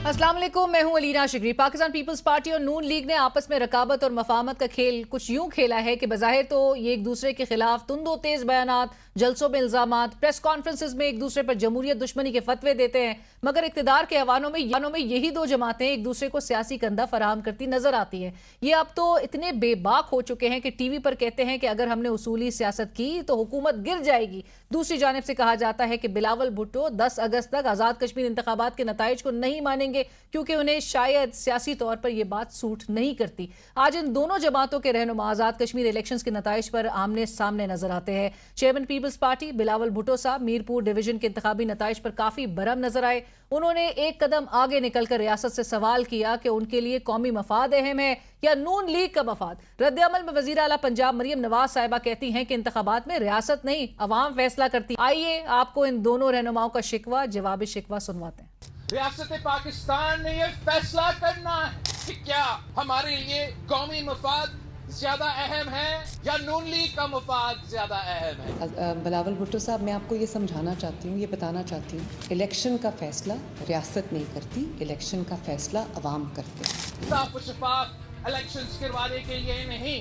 अस्सलाम वालेकुम, मैं हूं अलीना शिगरी। पाकिस्तान पीपल्स पार्टी और नून लीग ने आपस में रकाबत और मफाहमत का खेल कुछ यूं खेला है कि बज़ाहिर तो ये एक दूसरे के खिलाफ तुंदो तेज बयानात, जलसों में इल्जामात, प्रेस कॉन्फ्रेंसेस में एक दूसरे पर जमहूरियत दुश्मनी के फतवे देते हैं, मगर इक़्तिदार के ऐवानों में यही दो जमातें एक दूसरे को सियासी कंधा फराहम करती नजर आती हैं। ये अब तो इतने बेबाक हो चुके हैं कि टीवी पर कहते हैं कि अगर हमने उसूली सियासत की तो हुकूमत गिर जाएगी। दूसरी जानिब से कहा जाता है कि बिलावल भुट्टो 10 अगस्त तक आज़ाद कश्मीर इंतखाबात के नताइज को नहीं मानेंगे क्योंकि उन्हें शायद सियासी तौर पर यह बात सूट नहीं करती। आज इन दोनों जमातों के रहनुमा आज़ाद कश्मीर इलेक्शंस के नताइज पर आमने सामने नजर आते हैं। Chairman people's party Bilawal Bhutto साहब मीरपुर डिवीजन के इंतखाबी नताइज पर काफी बरहम नजर आए। उन्होंने एक कदम आगे निकलकर रियासत से सवाल किया कि उनके लिए कौमी मफाद अहम है या नून लीग का मफाद। रद्द अमल में वजीर आला पंजाब मरियम नवाज साहिबा कहती हैं कि इंतखाबात में रियासत नहीं अवाम फैसला करती। आइए आपको इन दोनों रहनुमाओं का शिकवा जवाबी शिकवा सुनवाते हैं। रियासत पाकिस्तान ने यह फैसला करना है कि क्या हमारे लिए कौमी मफाद ज्यादा अहम है या नून लीग का मफाद ज्यादा अहम है। बिलावल भुट्टो साहब, मैं आपको ये समझाना चाहती हूँ, ये बताना चाहती हूँ, इलेक्शन का फैसला रियासत नहीं करती, इलेक्शन का फैसला अवाम करते हैं। साफ और शफाफ इलेक्शंस करवाने के लिए नहीं,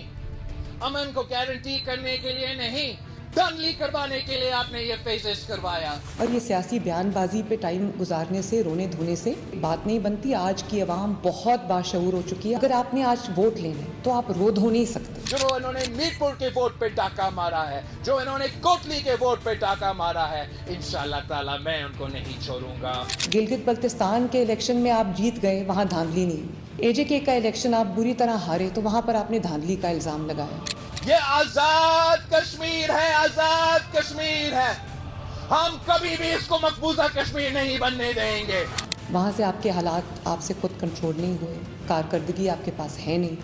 अमन को गारंटी करने के लिए नहीं, धांधली करवाने के लिए आपने ये फेजेस करवाया। और ये सियासी बयानबाजी पे टाइम गुजारने से, रोने धोने से बात नहीं बनती। आज की आवाम बहुत बाशऊर हो चुकी है। अगर आपने आज वोट लेना है तो आप रो धो नहीं सकते। जो इन्होंने मीरपुर के वोट पे डाका मारा है, जो इन्होंने कोटली के वोट पे डाका मारा है, इंशाल्लाह ताला मैं उनको नहीं छोड़ूंगा। गिलगित बल्तिस्तान के इलेक्शन में आप जीत गए, वहाँ धांधली नहीं हुई। AJK का इलेक्शन आप बुरी तरह हारे तो वहाँ पर आपने धांधली का इल्जाम लगाया। ये आजाद कश्मीर है, आजाद कश्मीर है। हम कभी भी इसको मकबूजा कश्मीर नहीं बनने देंगे। वहाँ से आपके हालात आपसे खुद कंट्रोल नहीं हुए, कारकर्दगी आपके पास है नहीं,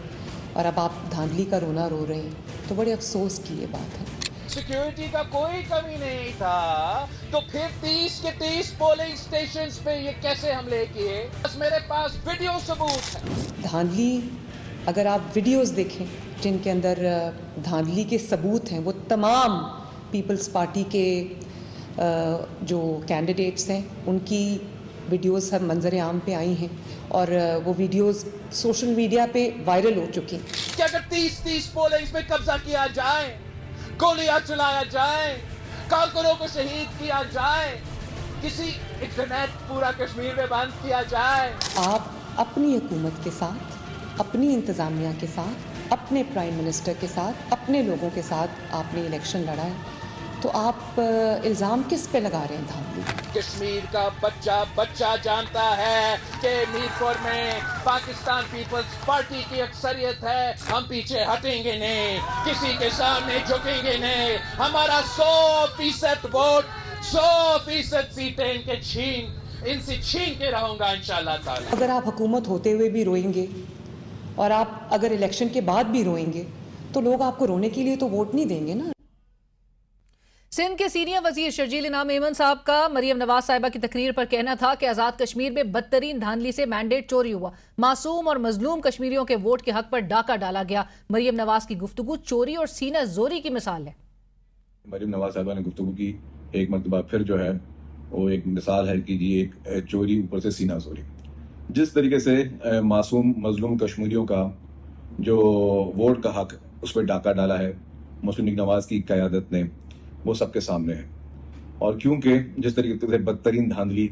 और अब आप धांधली का रोना रो रहे हैं, तो बड़े अफसोस की ये बात है। सिक्योरिटी का कोई कमी नहीं था, तो फिर 30 के 30 पोलिंग स्टेशंस पे ये कैसे हमले किए? बस मेरे पास वीडियो सबूत है। धांधली, अगर आप वीडियोस देखें जिनके अंदर धांधली के सबूत हैं, वो तमाम पीपल्स पार्टी के जो कैंडिडेट्स हैं उनकी वीडियोस हर मंजर आम पे आई हैं, और वो वीडियोस सोशल मीडिया पे वायरल हो चुकी हैं। क्या अगर 30 पोलिंग्स में कब्जा किया जाए, गोलियां चलाया जाए, कारकुनों को शहीद किया जाए, किसी इंटरनेट पूरा कश्मीर में बंद किया जाए? आप अपनी हुकूमत के साथ, अपनी इंतज़ामिया के साथ, अपने प्राइम मिनिस्टर के साथ, अपने लोगों के साथ आपने इलेक्शन लड़ा है, तो आप इल्ज़ाम किस पे लगा रहे हैं धांधली? कश्मीर का बच्चा बच्चा जानता है कि मीरपुर में पाकिस्तान पीपल्स पार्टी की अक्सरियत है। हम पीछे हटेंगे नहीं, किसी के सामने झुकेंगे नहीं। हमारा 100% वोट, 100% सीटें इनसे छीन के रहूंगा इंशाल्लाह ताला। अगर आप हुकूमत होते हुए भी रोएंगे और आप अगर इलेक्शन के बाद भी रोएंगे तो लोग आपको रोने के लिए तो वोट नहीं देंगे ना। सिंध के सीनियर वजीर शर्जील इनाम मेमन साहब का मरियम नवाज साहिबा की तकरीर पर कहना था कि आज़ाद कश्मीर में बदतरीन धांधली से मैंडेट चोरी हुआ, मासूम और मजलूम कश्मीरियों के वोट के हक पर डाका डाला गया। मरियम नवाज की गुफ्तगू चोरी और सीना जोरी की मिसाल है। मरियम नवाज साहिबा ने गुफ्तगू की एक मरतबा फिर जो है वो एक मिसाल है कि जी एक चोरी ऊपर से सीना जोरी। जिस तरीके से मासूम मजलूम कश्मीरियों का जो वोट का हक उस पर डाका डाला है मुस्लिम लीग नवाज की क़यादत ने, वो सबके सामने है। और क्योंकि जिस तरीके से बदतरीन धांधली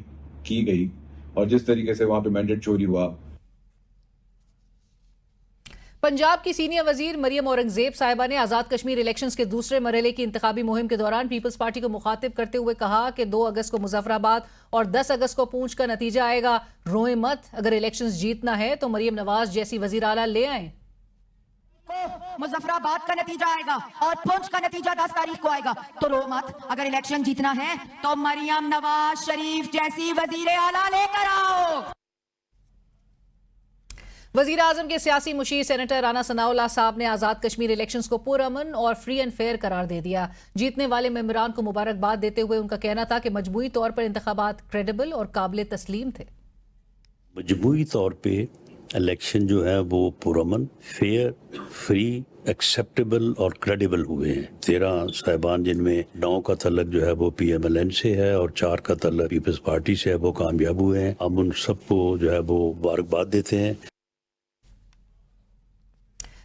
की गई और जिस तरीके से वहां पे मैंडेट चोरी हुआ। पंजाब की सीनियर वजीर मरियम औरंगजेब साहिबा ने आज़ाद कश्मीर इलेक्शंस के दूसरे मरहले की इंतखाबी मुहिम के दौरान पीपल्स पार्टी को मुखातिब करते हुए कहा कि 2 अगस्त को मुजफ्फराबाद और 10 अगस्त को पूंछ का नतीजा आएगा। रोए मत, अगर इलेक्शंस जीतना है तो मरियम नवाज जैसी वजीर आला ले आए। मुजफ्फराबाद का नतीजा आएगा और पुंछ का नतीजा 10 तारीख को आएगा, तो रो मत। अगर इलेक्शन जीतना है तो मरियम नवाज शरीफ जैसी वजीर आला लेकर आओ। वजीर आजम के सियासी मुशीर सेनेटर राना सनाउल्लाह साहब ने आज़ाद कश्मीर इलेक्शंस को पुरअमन और फ्री एंड फेयर करार दे दिया। जीतने वाले मेंबरान को मुबारकबाद देते हुए उनका कहना था कि मजमूई तौर पर इंतखाबात क्रेडिबल और काबिल तस्लीम थे। मजमूई तौर पे इलेक्शन जो है वो पुरअमन, फेयर, फ्री, एक्सेप्टेबल और क्रेडिबल हुए हैं। 13 साहिबान जिनमें 9 का तल्लक जो है वो PMLN से है और 4 का तल्लक पीपल्स पार्टी से है, वो कामयाब हुए हैं। हम उन सबको जो है वो मुबारकबाद देते हैं।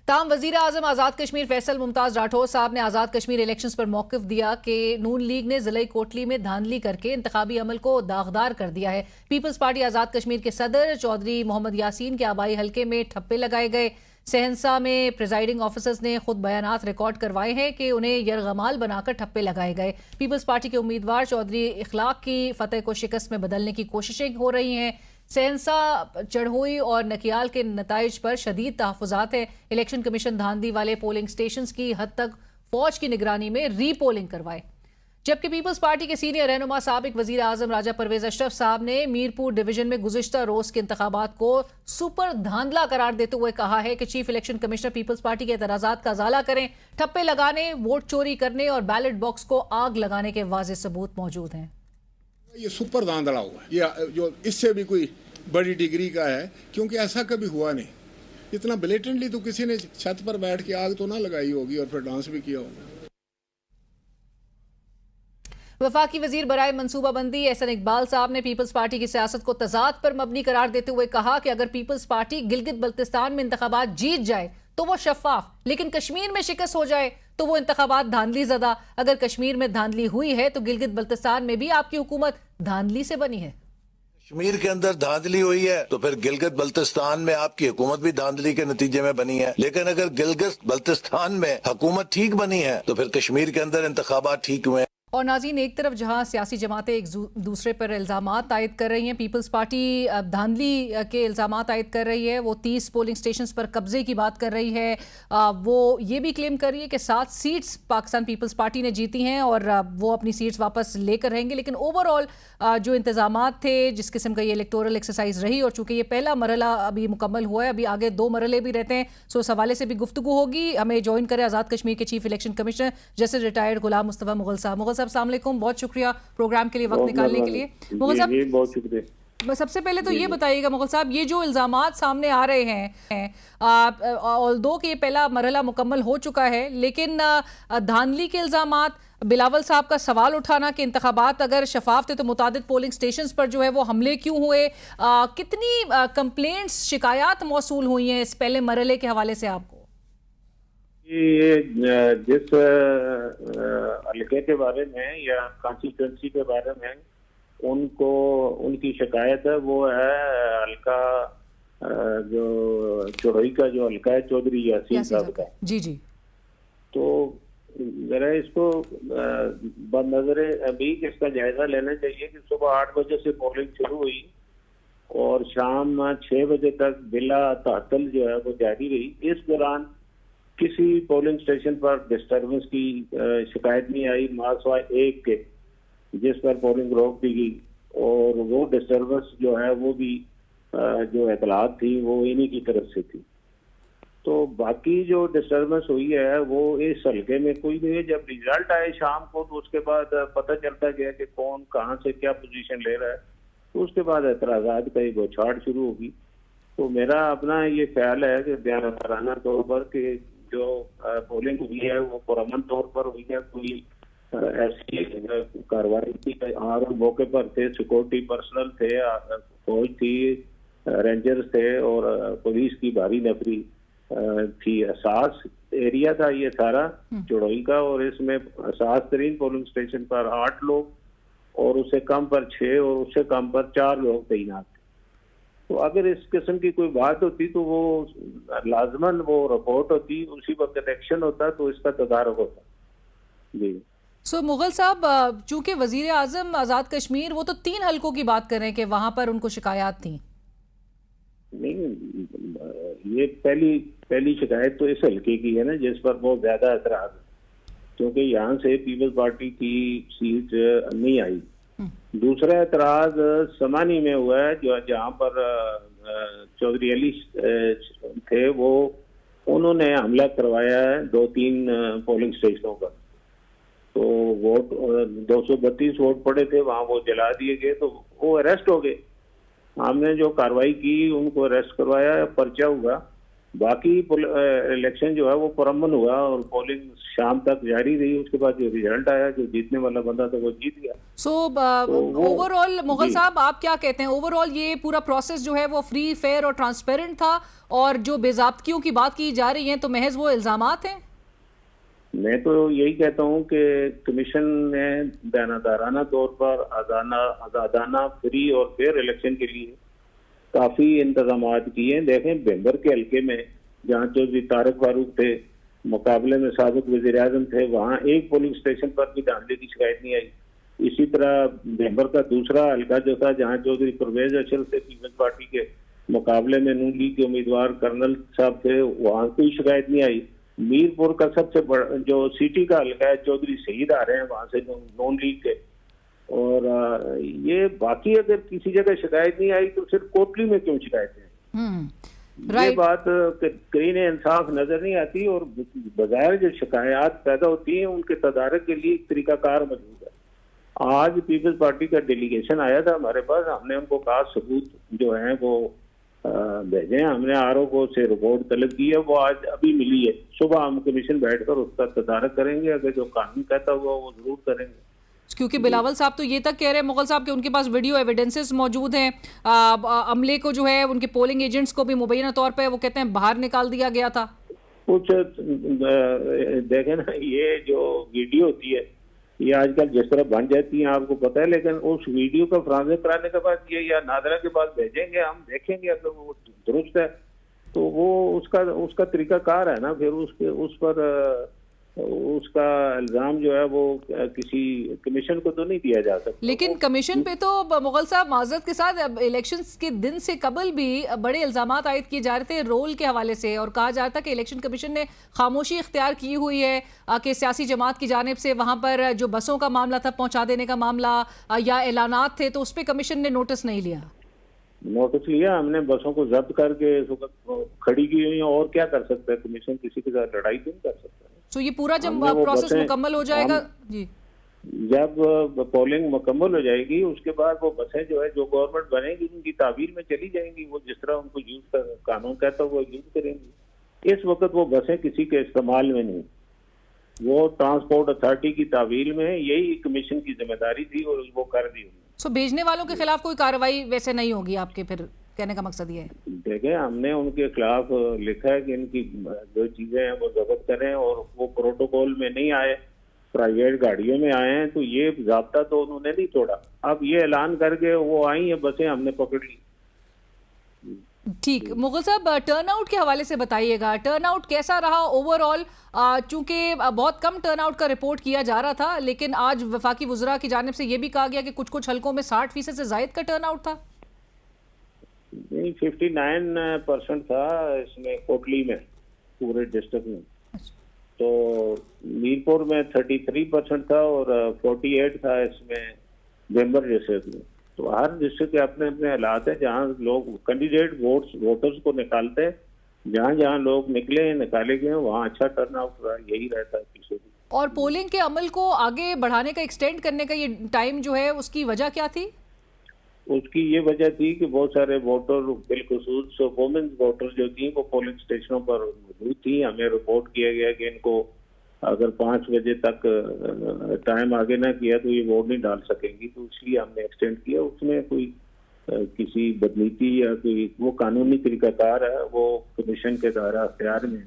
ताम वजीर आजम आज़ाद कश्मीर फैसल मुमताज़ राठौर साहब ने आज़ाद कश्मीर इलेक्शंस पर मौक़िफ़ दिया कि नून लीग ने ज़िला कोटली में धांधली करके इंतखाबी अमल को दागदार कर दिया है। पीपल्स पार्टी आज़ाद कश्मीर के सदर चौधरी मोहम्मद यासीन के आबाई हल्के में ठप्पे लगाए गए। सहनसा में प्रिजाइडिंग ऑफिसर्स ने खुद बयानात रिकॉर्ड करवाए हैं कि उन्हें यरगमाल बनाकर ठप्पे लगाए गए। पीपल्स पार्टी के उम्मीदवार चौधरी इखलाक की फतेह को शिकस्त में बदलने की कोशिशें हो रही हैं। सहनसा, चढ़ोई और नकियाल के नताइज पर शदीद तहफ़्फ़ुज़ात है। इलेक्शन कमीशन धांधली वाले पोलिंग स्टेशंस की हद तक फौज की निगरानी में रीपोलिंग करवाए। जबकि पीपल्स पार्टी के सीनियर रहनुमा साबिक वजीर आजम राजा परवेज अशरफ साहब ने मीरपुर डिवीजन में गुज़िश्ता रोज के इंतखाबात को सुपर धांधला करार देते हुए कहा है कि chief election commissioner people's party के एतराज़ात का अजाला करें। ठप्पे लगाने, वोट चोरी करने और बैलेट बॉक्स को आग लगाने के वाज़ेह सबूत मौजूद हैं। ये सुपर धांधला हुआ है, ये जो इससे भी कोई बड़ी डिग्री का है, क्योंकि ऐसा कभी हुआ नहीं। इतना ब्लेटेंटली तो किसी ने छत पर बैठ के आग तो ना लगाई होगी और फिर डांस भी किया होगा। वफाकी वजीर बराए मनसूबाबंदी एहसन इकबाल साहब ने पीपल्स पार्टी की सियासत को तजाद पर मबनी करार देते हुए कहा कि अगर पीपल्स पार्टी गिलगित बल्तिस्तान में इंतखाबात जीत जाए तो वो शफाफ, लेकिन कश्मीर में शिकस्त हो जाए तो वो इंतखाबात धांधली ज़दा। अगर कश्मीर में धांधली हुई है तो गिलगित बल्तिस्तान में भी आपकी हुकूमत धांधली से बनी है। कश्मीर के अंदर धांधली हुई है तो फिर गिलगित बल्तिस्तान में आपकी हुकूमत भी धांधली के नतीजे में बनी है। लेकिन अगर गिलगित बल्तिस्तान में हुकूमत ठीक बनी है तो फिर कश्मीर के अंदर इंतखाबात ठीक हुए हैं। और नाज़रीन, एक तरफ जहां सियासी जमातें एक दूसरे पर इल्ज़ामात आयद कर रही हैं, पीपल्स पार्टी धांधली के इल्ज़ामात आयद कर रही है, वो 30 पोलिंग स्टेशंस पर कब्जे की बात कर रही है। वो ये भी क्लेम कर रही है कि 7 सीट्स पाकिस्तान पीपल्स पार्टी ने जीती हैं और वो अपनी सीट्स वापस लेकर रहेंगे। लेकिन ओवरऑल जो इंतज़ामात थे, जिस किस्म का ये इलेक्टोरल एक्सरसाइज रही, और चूँकि ये पहला मरहला अभी मुकम्मल हुआ है, अभी आगे 2 मरहले भी रहते हैं, सो इस हवाले से भी गुफ्तगू होगी। हमें ज्वाइन करें आज़ाद कश्मीर के chief election commissioner justice retired Ghulam Mustafa Mughal sahab. Mughal साहब, अस्सलाम वालेकुम, बहुत शुक्रिया प्रोग्राम के लिए वक्त निकालने के लिए। मुगल साहब, बहुत शुक्रिया। सबसे पहले तो ये बताइएगा मुगल साहब, ये जो इल्ज़ामात सामने आ रहे हैं, ऑल्दो कि ये पहला मरहला मुकम्मल हो चुका है, लेकिन धांधली के इल्ज़ामात, बिलावल साहब का सवाल उठाना कि इंतखाबात अगर शफाफ थे तो मुतादिद पोलिंग स्टेशंस पर जो है वो हमले क्यों हुए, कितनी कंप्लेंट्स, शिकायत मौसूल हुई हैं इस पहले मरहले के हवाले से आपको? ये जिस हल्के के बारे में या कॉन्स्टिट्यूंसी के बारे में उनको उनकी शिकायत है, वो है हल्का जो चौड़ोई का जो हल्का है चौधरी यासीन साहब का। जी जी। तो जरा इसको बदनजरे अभी इसका जायजा लेना चाहिए कि सुबह 8 बजे से पोलिंग शुरू हुई और शाम 6 बजे तक बिला तातल जो है वो जारी रही। इस दौरान किसी पोलिंग स्टेशन पर डिस्टर्बेंस की शिकायत नहीं आई, मासवा 1 के जिस पर पोलिंग रोक दी गई, और वो डिस्टर्बेंस जो है वो भी जो इतलात थी वो इन्हीं की तरफ से थी। तो बाकी जो डिस्टर्बेंस हुई है वो इस हल्के में कोई नहीं है। जब रिजल्ट आए शाम को तो उसके बाद पता चलता गया कि कौन कहाँ से क्या पोजीशन ले रहा है, तो उसके बाद एतराज़ात का एक बौछार शुरू होगी। तो मेरा अपना ये ख्याल है कि बयानाना तौर पर कि जो पोलिंग हुई है वो पुरअमन तौर पर हुई है, कोई ऐसी कार्रवाई थी। और मौके पर थे, सिक्योरिटी पर्सनल थे, फौज थी, रेंजर्स थे और पुलिस की भारी नफरी थी। असास एरिया था ये सारा चौड़ोई का, और इसमें असास तरीन पोलिंग स्टेशन पर 8 लोग और उससे कम पर 6 और उससे कम पर 4 लोग तैनात थे। तो अगर इस किस्म की कोई बात होती तो वो लाजमन वो रिपोर्ट होती, उसी वक्त एक्शन होता, तो इसका तदारुक होता। जी। सो मुगल साहब, चूंकि वजीर आजम आज़ाद कश्मीर वो तो 3 हल्कों की बात कर रहे हैं कि वहां पर उनको शिकायत थी। नहीं, ये पहली शिकायत तो इस हल्के की है ना, जिस पर बहुत ज्यादा एतराज है, क्योंकि यहाँ से पीपल्स पार्टी की सीट नहीं आई। दूसरा एतराज समानी में हुआ है, जो जहाँ पर चौधरी अली थे, वो उन्होंने हमला करवाया है 2-3 पोलिंग स्टेशनों पर। तो वोट 232 वोट पड़े थे, वहाँ वो जला दिए गए, तो वो अरेस्ट हो गए। हमने जो कार्रवाई की उनको अरेस्ट करवाया, पर्चा हुआ। बाकी इलेक्शन जो है वो पुरअमन हुआ और पोलिंग शाम तक जारी रही। उसके बाद जो रिजल्ट आया, जो जीतने वाला बंदा था वो जीत गया। सो ओवरऑल मुगल जी। साहब आप क्या कहते हैं, ओवरऑल ये पूरा प्रोसेस जो है वो फ्री, फेयर और ट्रांसपेरेंट था, और जो बेज़ाब्तियों की बात की जा रही है तो महज वो इल्जामात हैं? मैं तो यही कहता हूँ कि कमीशन ने दानादाराना तौर पर आजादाना, फ्री और फेयर इलेक्शन के लिए काफी इंतजाम किए हैं। देखें, बेंबर के हल्के में जहाँ चौधरी तारक फारूक थे, मुकाबले में साबिक वजीर आजम थे, वहाँ एक पोलिंग स्टेशन पर भी धांधली की शिकायत नहीं आई। इसी तरह बेंबर का दूसरा हल्का जो था, जहाँ चौधरी परवेज अशरफ थे पीपल्स पार्टी के, मुकाबले में नून लीग के उम्मीदवार कर्नल साहब थे, वहाँ कोई शिकायत नहीं आई। मीरपुर का सबसे बड़ा जो सिटी का हल्का है, चौधरी शहीद आ रहे हैं वहाँ से नून लीग के। और ये बाकी अगर किसी जगह शिकायत नहीं आई तो सिर्फ कोटली में क्यों शिकायत है? ये बात करीन इंसाफ नजर नहीं आती। और बजाय जो शिकायत पैदा होती हैं उनके तदारक के लिए एक तरीकाकार मौजूद है। आज पीपल्स पार्टी का डेलीगेशन आया था हमारे पास, हमने उनको कहा सबूत जो है वो भेजें। हमने आरओ से रिपोर्ट तलब की है, वो आज अभी मिली है। सुबह हम कमीशन बैठकर उसका तदारक करेंगे, अगर जो कानून कहता हुआ वो जरूर करेंगे। क्योंकि बिलावल साहब तो ये तक कह रहे हैं मुगल साहब कि उनके पास वीडियो एविडेंसेस मौजूद हैं, अमले को जो है उनके पोलिंग एजेंट्स को भी मुबैना तौर पे वो कहते हैं बाहर निकाल दिया गया था। कुछ देखें ना, ये जो वीडियो होती है ये आजकल जिस तरह बन जाती है आपको पता है, लेकिन उस वीडियो का फरांसे कराने के बाद ये या नादरा के पास भेजेंगे, हम देखेंगे अगर वो दुरुस्त है तो वो उसका तरीकाकार है ना, फिर उस पर उसका इल्जाम जो है वो किसी कमीशन को तो नहीं दिया जा सकता। लेकिन कमीशन पे तो मुगल साहब माजरत के साथ इलेक्शंस के दिन से कबल भी बड़े इल्जामात आयद किए जा रहे थे रोल के हवाले से, और कहा जा रहा था कि इलेक्शन कमीशन ने खामोशी इख्तियार की हुई है कि सियासी जमात की जानिब से वहाँ पर जो बसों का मामला था, पहुँचा देने का मामला या ऐलानात थे, तो उस पर कमीशन ने नोटिस नहीं लिया। नोटिस लिया हमने, बसों को जब्त करके खड़ी की हुई, और क्या कर सकता है कमीशन? किसी के साथ लड़ाई तो नहीं कर सकता। तो ये पूरा जब प्रोसेस मुकम्मल हो जाएगा जी, जब पोलिंग मुकम्मल हो जाएगी उसके बाद वो बसें जो है जो गवर्नमेंट बनेगी उनकी ताबीर में चली जाएंगी। वो जिस तरह उनको यूज कर कानून कहता है वो यूज करेंगी। इस वक्त वो बसें किसी के इस्तेमाल में नहीं, वो ट्रांसपोर्ट अथॉरिटी की ताबीर में है। यही कमीशन की जिम्मेदारी थी और वो कर दी उन्होंने। सो भेजने वालों के खिलाफ कोई कार्रवाई वैसे नहीं होगी आपके, फिर कहने का मकसद ये है? देखें, हमने उनके खिलाफ लिखा है कि इनकी जो चीजें हैं वो जब्त करें, और वो प्रोटोकॉल में नहीं आए, प्राइवेट गाड़ियों में आए हैं, तो ये ज़ाब्ता तो उन्होंने नहीं तोड़ा। अब ये ऐलान करके वो आई है बसें, हमने पकड़ ली। ठीक, मुगल साहब टर्नआउट के हवाले से बताइएगा, टर्नआउट कैसा रहा ओवरऑल? चूंकि बहुत कम टर्नआउट का रिपोर्ट किया जा रहा था, लेकिन आज वफाकी वज़रा की जानिब से ये भी कहा गया कि कुछ कुछ हलकों में 60% से ज़ायद का टर्नआउट था। नहीं, 59% था इसमें कोटली में, पूरे डिस्ट्रिक्ट में। तो मीरपुर में 33% था और 48 था इसमें बेंबर डिस्ट्रिक्ट में। तो हर डिस्ट्रिक्ट के अपने अपने हालात हैं, जहाँ लोग कैंडिडेट वोटर्स को निकालते हैं, जहाँ जहाँ लोग निकाले गए वहाँ अच्छा टर्नआउट रहा, यही रहता है पीछे। और पोलिंग के अमल को आगे बढ़ाने का, एक्सटेंड करने का ये टाइम जो है, उसकी वजह क्या थी? उसकी ये वजह थी कि बहुत सारे वोटर, बिलखुसूस वुमेन्स वोटर जो थी वो पोलिंग स्टेशनों पर मौजूद थी। हमें रिपोर्ट किया गया कि इनको अगर 5 बजे तक टाइम आगे ना किया तो ये वोट नहीं डाल सकेंगी, तो इसलिए हमने एक्सटेंड किया। उसमें कोई किसी बदनीति या कोई वो कानूनी तरीकाकार है, वो कमीशन के दायरा अख्तियार में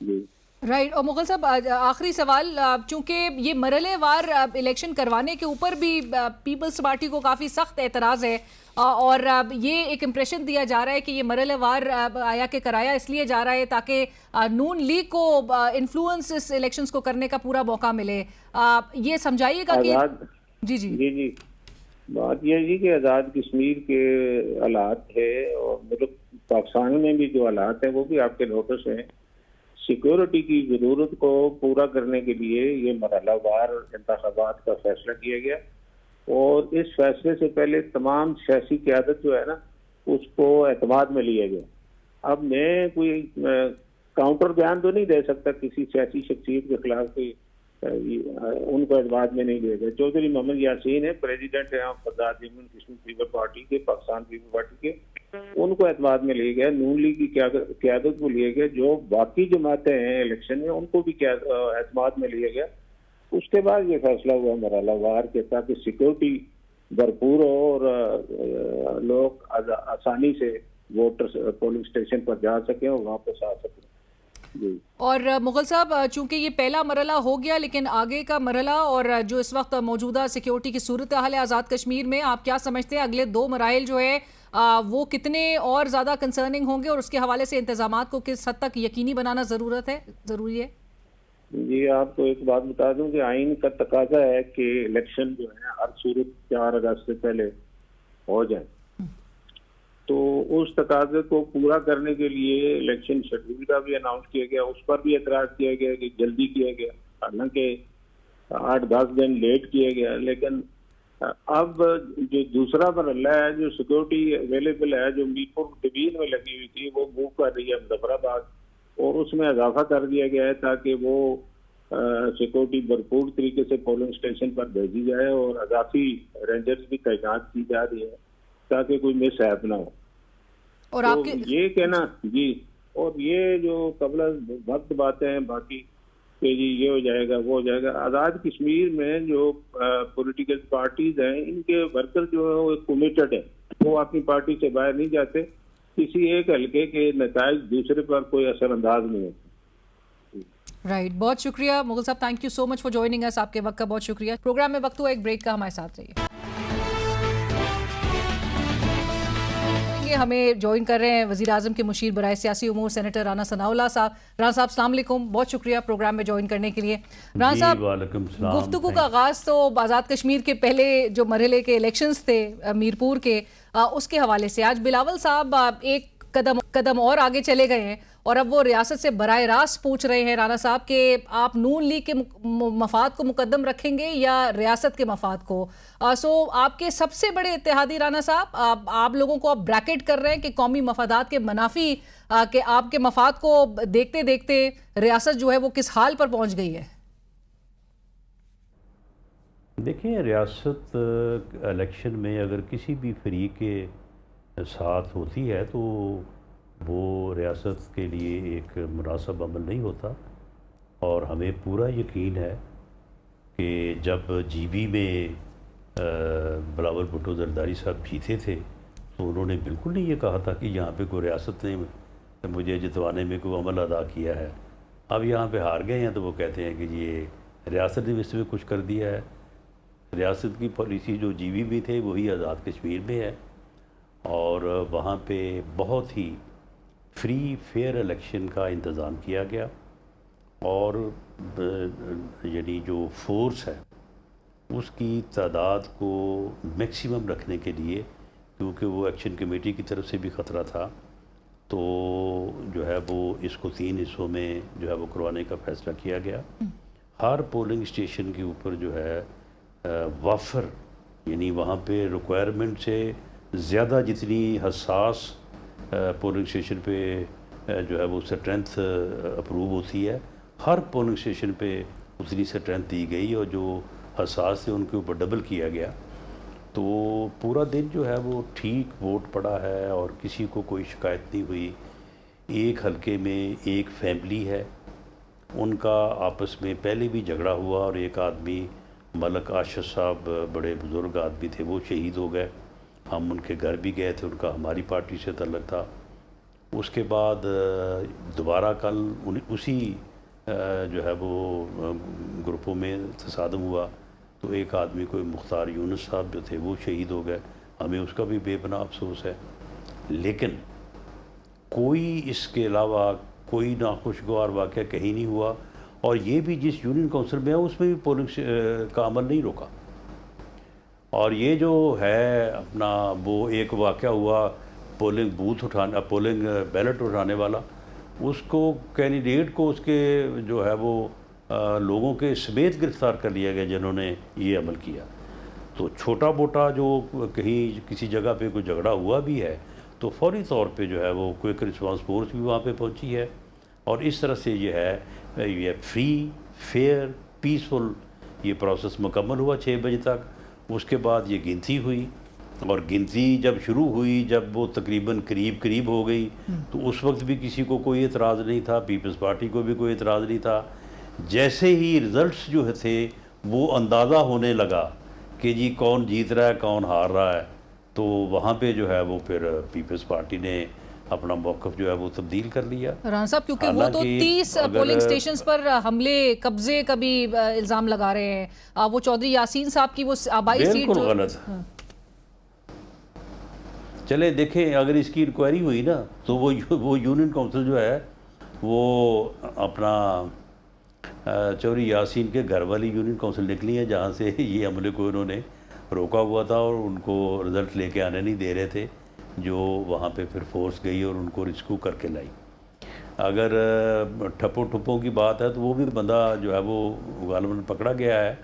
जी। राइट। और मुगल साहब आखिरी सवाल, चूंकि ये मरहलेवार इलेक्शन करवाने के ऊपर भी पीपल्स पार्टी को काफ़ी सख्त एतराज़ है, और ये एक इम्प्रेशन दिया जा रहा है कि ये मरहलेवार आया के कराया इसलिए जा रहा है ताकि नून लीग को इन्फ्लुएंस इस इलेक्शंस को करने का पूरा मौका मिले। ये समझाइएगा कि जी जी जी जी बात यह है कि आज़ाद कश्मीर के हालात है, और मुल्क पाकिस्तान में भी जो हालात है वो भी आपके नोटिस हैं। सिक्योरिटी की जरूरत को पूरा करने के लिए ये मरहलावार इंतखाबात का फैसला किया गया, और इस फैसले से पहले तमाम सियासी क़यादत जो है ना उसको एतमाद में लिया गया। अब मैं कोई काउंटर बयान तो नहीं दे सकता किसी सियासी शख्सियत के खिलाफ कोई उनको एतमाद में नहीं लिया गया। चौधरी मोहम्मद यासीन है, प्रेसिडेंट हैं फरदार जम्मू कश्मीर पीपल पार्टी के, पाकिस्तान पीपल पार्टी के, उनको एतमाद में लिया गया। नून लीग की क्यादत को लिया गया। जो बाकी जमातें हैं इलेक्शन में उनको भी एतमाद में लिया गया। उसके बाद ये फैसला हुआ मरहलावार के, ताकि सिक्योरिटी भरपूर हो और लोग आसानी से वोटर्स पोलिंग स्टेशन पर जा सकें और वापस आ सकें। जी। और मुगल साहब, चूंकि ये पहला मरहला हो गया, लेकिन आगे का मरहला और जो इस वक्त मौजूदा सिक्योरिटी की सूरत हाल है आज़ाद कश्मीर में, आप क्या समझते हैं अगले 2 मराइल जो है वो कितने और ज़्यादा कंसर्निंग होंगे और उसके हवाले से इंतजामात को किस हद तक यकीनी बनाना ज़रूरी है? जी, आपको एक बात बता दूं कि आइन का तकाजा है कि इलेक्शन जो है हर सूरत 4 अगस्त से पहले हो जाए। तो उस तकाजे को पूरा करने के लिए इलेक्शन शेड्यूल का भी अनाउंस किया गया, उस पर भी एतराज किया गया कि जल्दी किया गया, हालांकि 8-10 दिन लेट किया गया। लेकिन अब जो दूसरा मरहला है, जो सिक्योरिटी अवेलेबल है, जो मीरपुर डिवीजन में लगी हुई थी, वो मूव कर रही है मुजफ्फराबाद, और उसमें इजाफा कर दिया गया है ताकि वो सिक्योरिटी भरपूर तरीके से पोलिंग स्टेशन पर भेजी जाए और अजाफी रेंजर्स भी तैनात की जा रही है ताकि कोई मिसहैप ना हो। और तो आपके ये कहना जी, और ये जो कबल वक्त बातें हैं बाकी कि जी ये हो जाएगा वो हो जाएगा, आज़ाद कश्मीर में जो पॉलिटिकल पार्टीज हैं इनके वर्कर जो है वो कमिटेड है, वो अपनी पार्टी से बाहर नहीं जाते। किसी एक हल्के के नताइज दूसरे पर कोई असरअंदाज नहीं होते। राइट, बहुत शुक्रिया मुगल साहब, thank you so much for joining us. आपके वक्त का बहुत शुक्रिया। प्रोग्राम में वक्त हुआ एक ब्रेक का, हमारे साथ रहिए। हमें ज्वाइन कर रहे हैं वज़ीर आज़म के मुशीर बराए सियासी उमूर सेनेटर राना सनाउल्लाह साहब। राना साहब अस्सलाम वालेकुम, बहुत शुक्रिया प्रोग्राम में ज्वाइन करने के लिए। राना साहब, गुफ्तगू का आगाज़ तो आज़ाद कश्मीर के पहले जो मरहले के इलेक्शंस थे मीरपुर के, उसके हवाले से आज बिलावल साहब एक कदम और आगे चले गए हैं और अब वो रियासत से बराह रास्त पूछ रहे हैं राना साहब कि आप नून लीग के मफाद को मुकद्दम रखेंगे या रियासत के मफाद को। सो आपके सबसे बड़े इत्तेहादी राना साहब, आप लोगों को आप ब्रैकेट कर रहे हैं कि कौमी मफादात के मनाफी के आपके मफाद को देखते देखते रियासत जो है वो किस हाल पर पहुंच गई है? देखिए, रियासत इलेक्शन में अगर किसी भी फरीक के साथ होती है तो वो रियासत के लिए एक मुनासिब अमल नहीं होता। और हमें पूरा यकीन है कि जब जीबी में बिलावल भुट्टो जरदारी साहब जीते थे तो उन्होंने बिल्कुल नहीं ये कहा था कि यहाँ पे कोई रियासत ने मुझे जितवाने में कोई अमल अदा किया है। अब यहाँ पे हार गए हैं तो वो कहते हैं कि ये रियासत ने इसमें कुछ कर दिया है। रियासत की पॉलिसी जो जीबी में थे वही आज़ाद कश्मीर में है और वहाँ पे बहुत ही फ्री फेयर इलेक्शन का इंतज़ाम किया गया और यानी जो फोर्स है उसकी तादाद को मैक्सिमम रखने के लिए, क्योंकि वो एक्शन कमेटी की तरफ से भी ख़तरा था, तो जो है वो इसको 3 हिस्सों में जो है वो करवाने का फ़ैसला किया गया। हर पोलिंग स्टेशन के ऊपर जो है वाफर यानी वहाँ पे रिक्वायरमेंट से ज़्यादा जितनी हसास पोलिंग स्टेशन पे जो है वो स्ट्रेंथ अप्रूव होती है, हर पोलिंग स्टेशन पे उतनी स्ट्रेंथ दी गई और जो हसास थे उनके ऊपर डबल किया गया। तो पूरा दिन जो है वो ठीक वोट पड़ा है और किसी को कोई शिकायत नहीं हुई। एक हलके में एक फैमिली है, उनका आपस में पहले भी झगड़ा हुआ और एक आदमी मलक आशिफ साहब बड़े बुज़ुर्ग आदमी थे, वो शहीद हो गए। हम उनके घर भी गए थे, उनका हमारी पार्टी से तल्लुक़ था। उसके बाद दोबारा कल उसी जो है वो ग्रुपों में तसादम हुआ तो एक आदमी कोई मुख्तार यूनुस साहब जो थे वो शहीद हो गए। हमें उसका भी बेपनाह अफसोस है, लेकिन कोई इसके अलावा कोई नाखुशगवार वाक़या कहीं नहीं हुआ। और ये भी जिस यूनियन काउंसिल में है उसमें भी पोलिंग का अमल नहीं रोका। और ये जो है अपना वो एक वाक़या हुआ पोलिंग बूथ उठाने, पोलिंग बैलेट उठाने वाला, उसको कैंडिडेट को उसके जो है वो लोगों के समेत गिरफ़्तार कर लिया गया जिन्होंने ये अमल किया। तो छोटा मोटा जो कहीं किसी जगह पे कोई झगड़ा हुआ भी है तो फौरी तौर पे जो है वो क्विक रिस्पांस फोर्स भी वहाँ पे पहुँची है। और इस तरह से ये है, ये फ्री फेयर पीसफुल ये प्रोसेस मुकम्मल हुआ 6 बजे तक। उसके बाद ये गिनती हुई, और गिनती जब शुरू हुई, जब वो तकरीबन करीब हो गई, तो उस वक्त भी किसी को कोई एतराज़ नहीं था, पीपल्स पार्टी को भी कोई एतराज़ नहीं था। जैसे ही रिज़ल्ट्स जो थे वो अंदाज़ा होने लगा कि जी कौन जीत रहा है कौन हार रहा है, तो वहाँ पे जो है वो फिर पीपल्स पार्टी ने अपना मौक़िफ़ जो है वो तब्दील कर लिया। राणा साहब, क्योंकि वो तो 30 पोलिंग स्टेशंस पर हमले, कब्जे का भी इल्ज़ाम लगा रहे हैं। वो चौधरी यासीन साहब की वो आबाई सीट बिल्कुल गलत। चले देखें, अगर इसकी इंक्वायरी हुई ना तो वो यूनियन काउंसिल जो है वो अपना चौधरी यासीन के घर वाली यूनियन काउंसिल निकली है, जहाँ से ये हमले को इन्होंने रोका हुआ था और उनको रिज़ल्ट लेके आने नहीं दे रहे थे, जो वहाँ पे फिर फोर्स गई और उनको रिस्क्यू करके लाई। अगर ठप्पों की बात है तो वो भी बंदा जो है वो गालिबन पकड़ा गया है,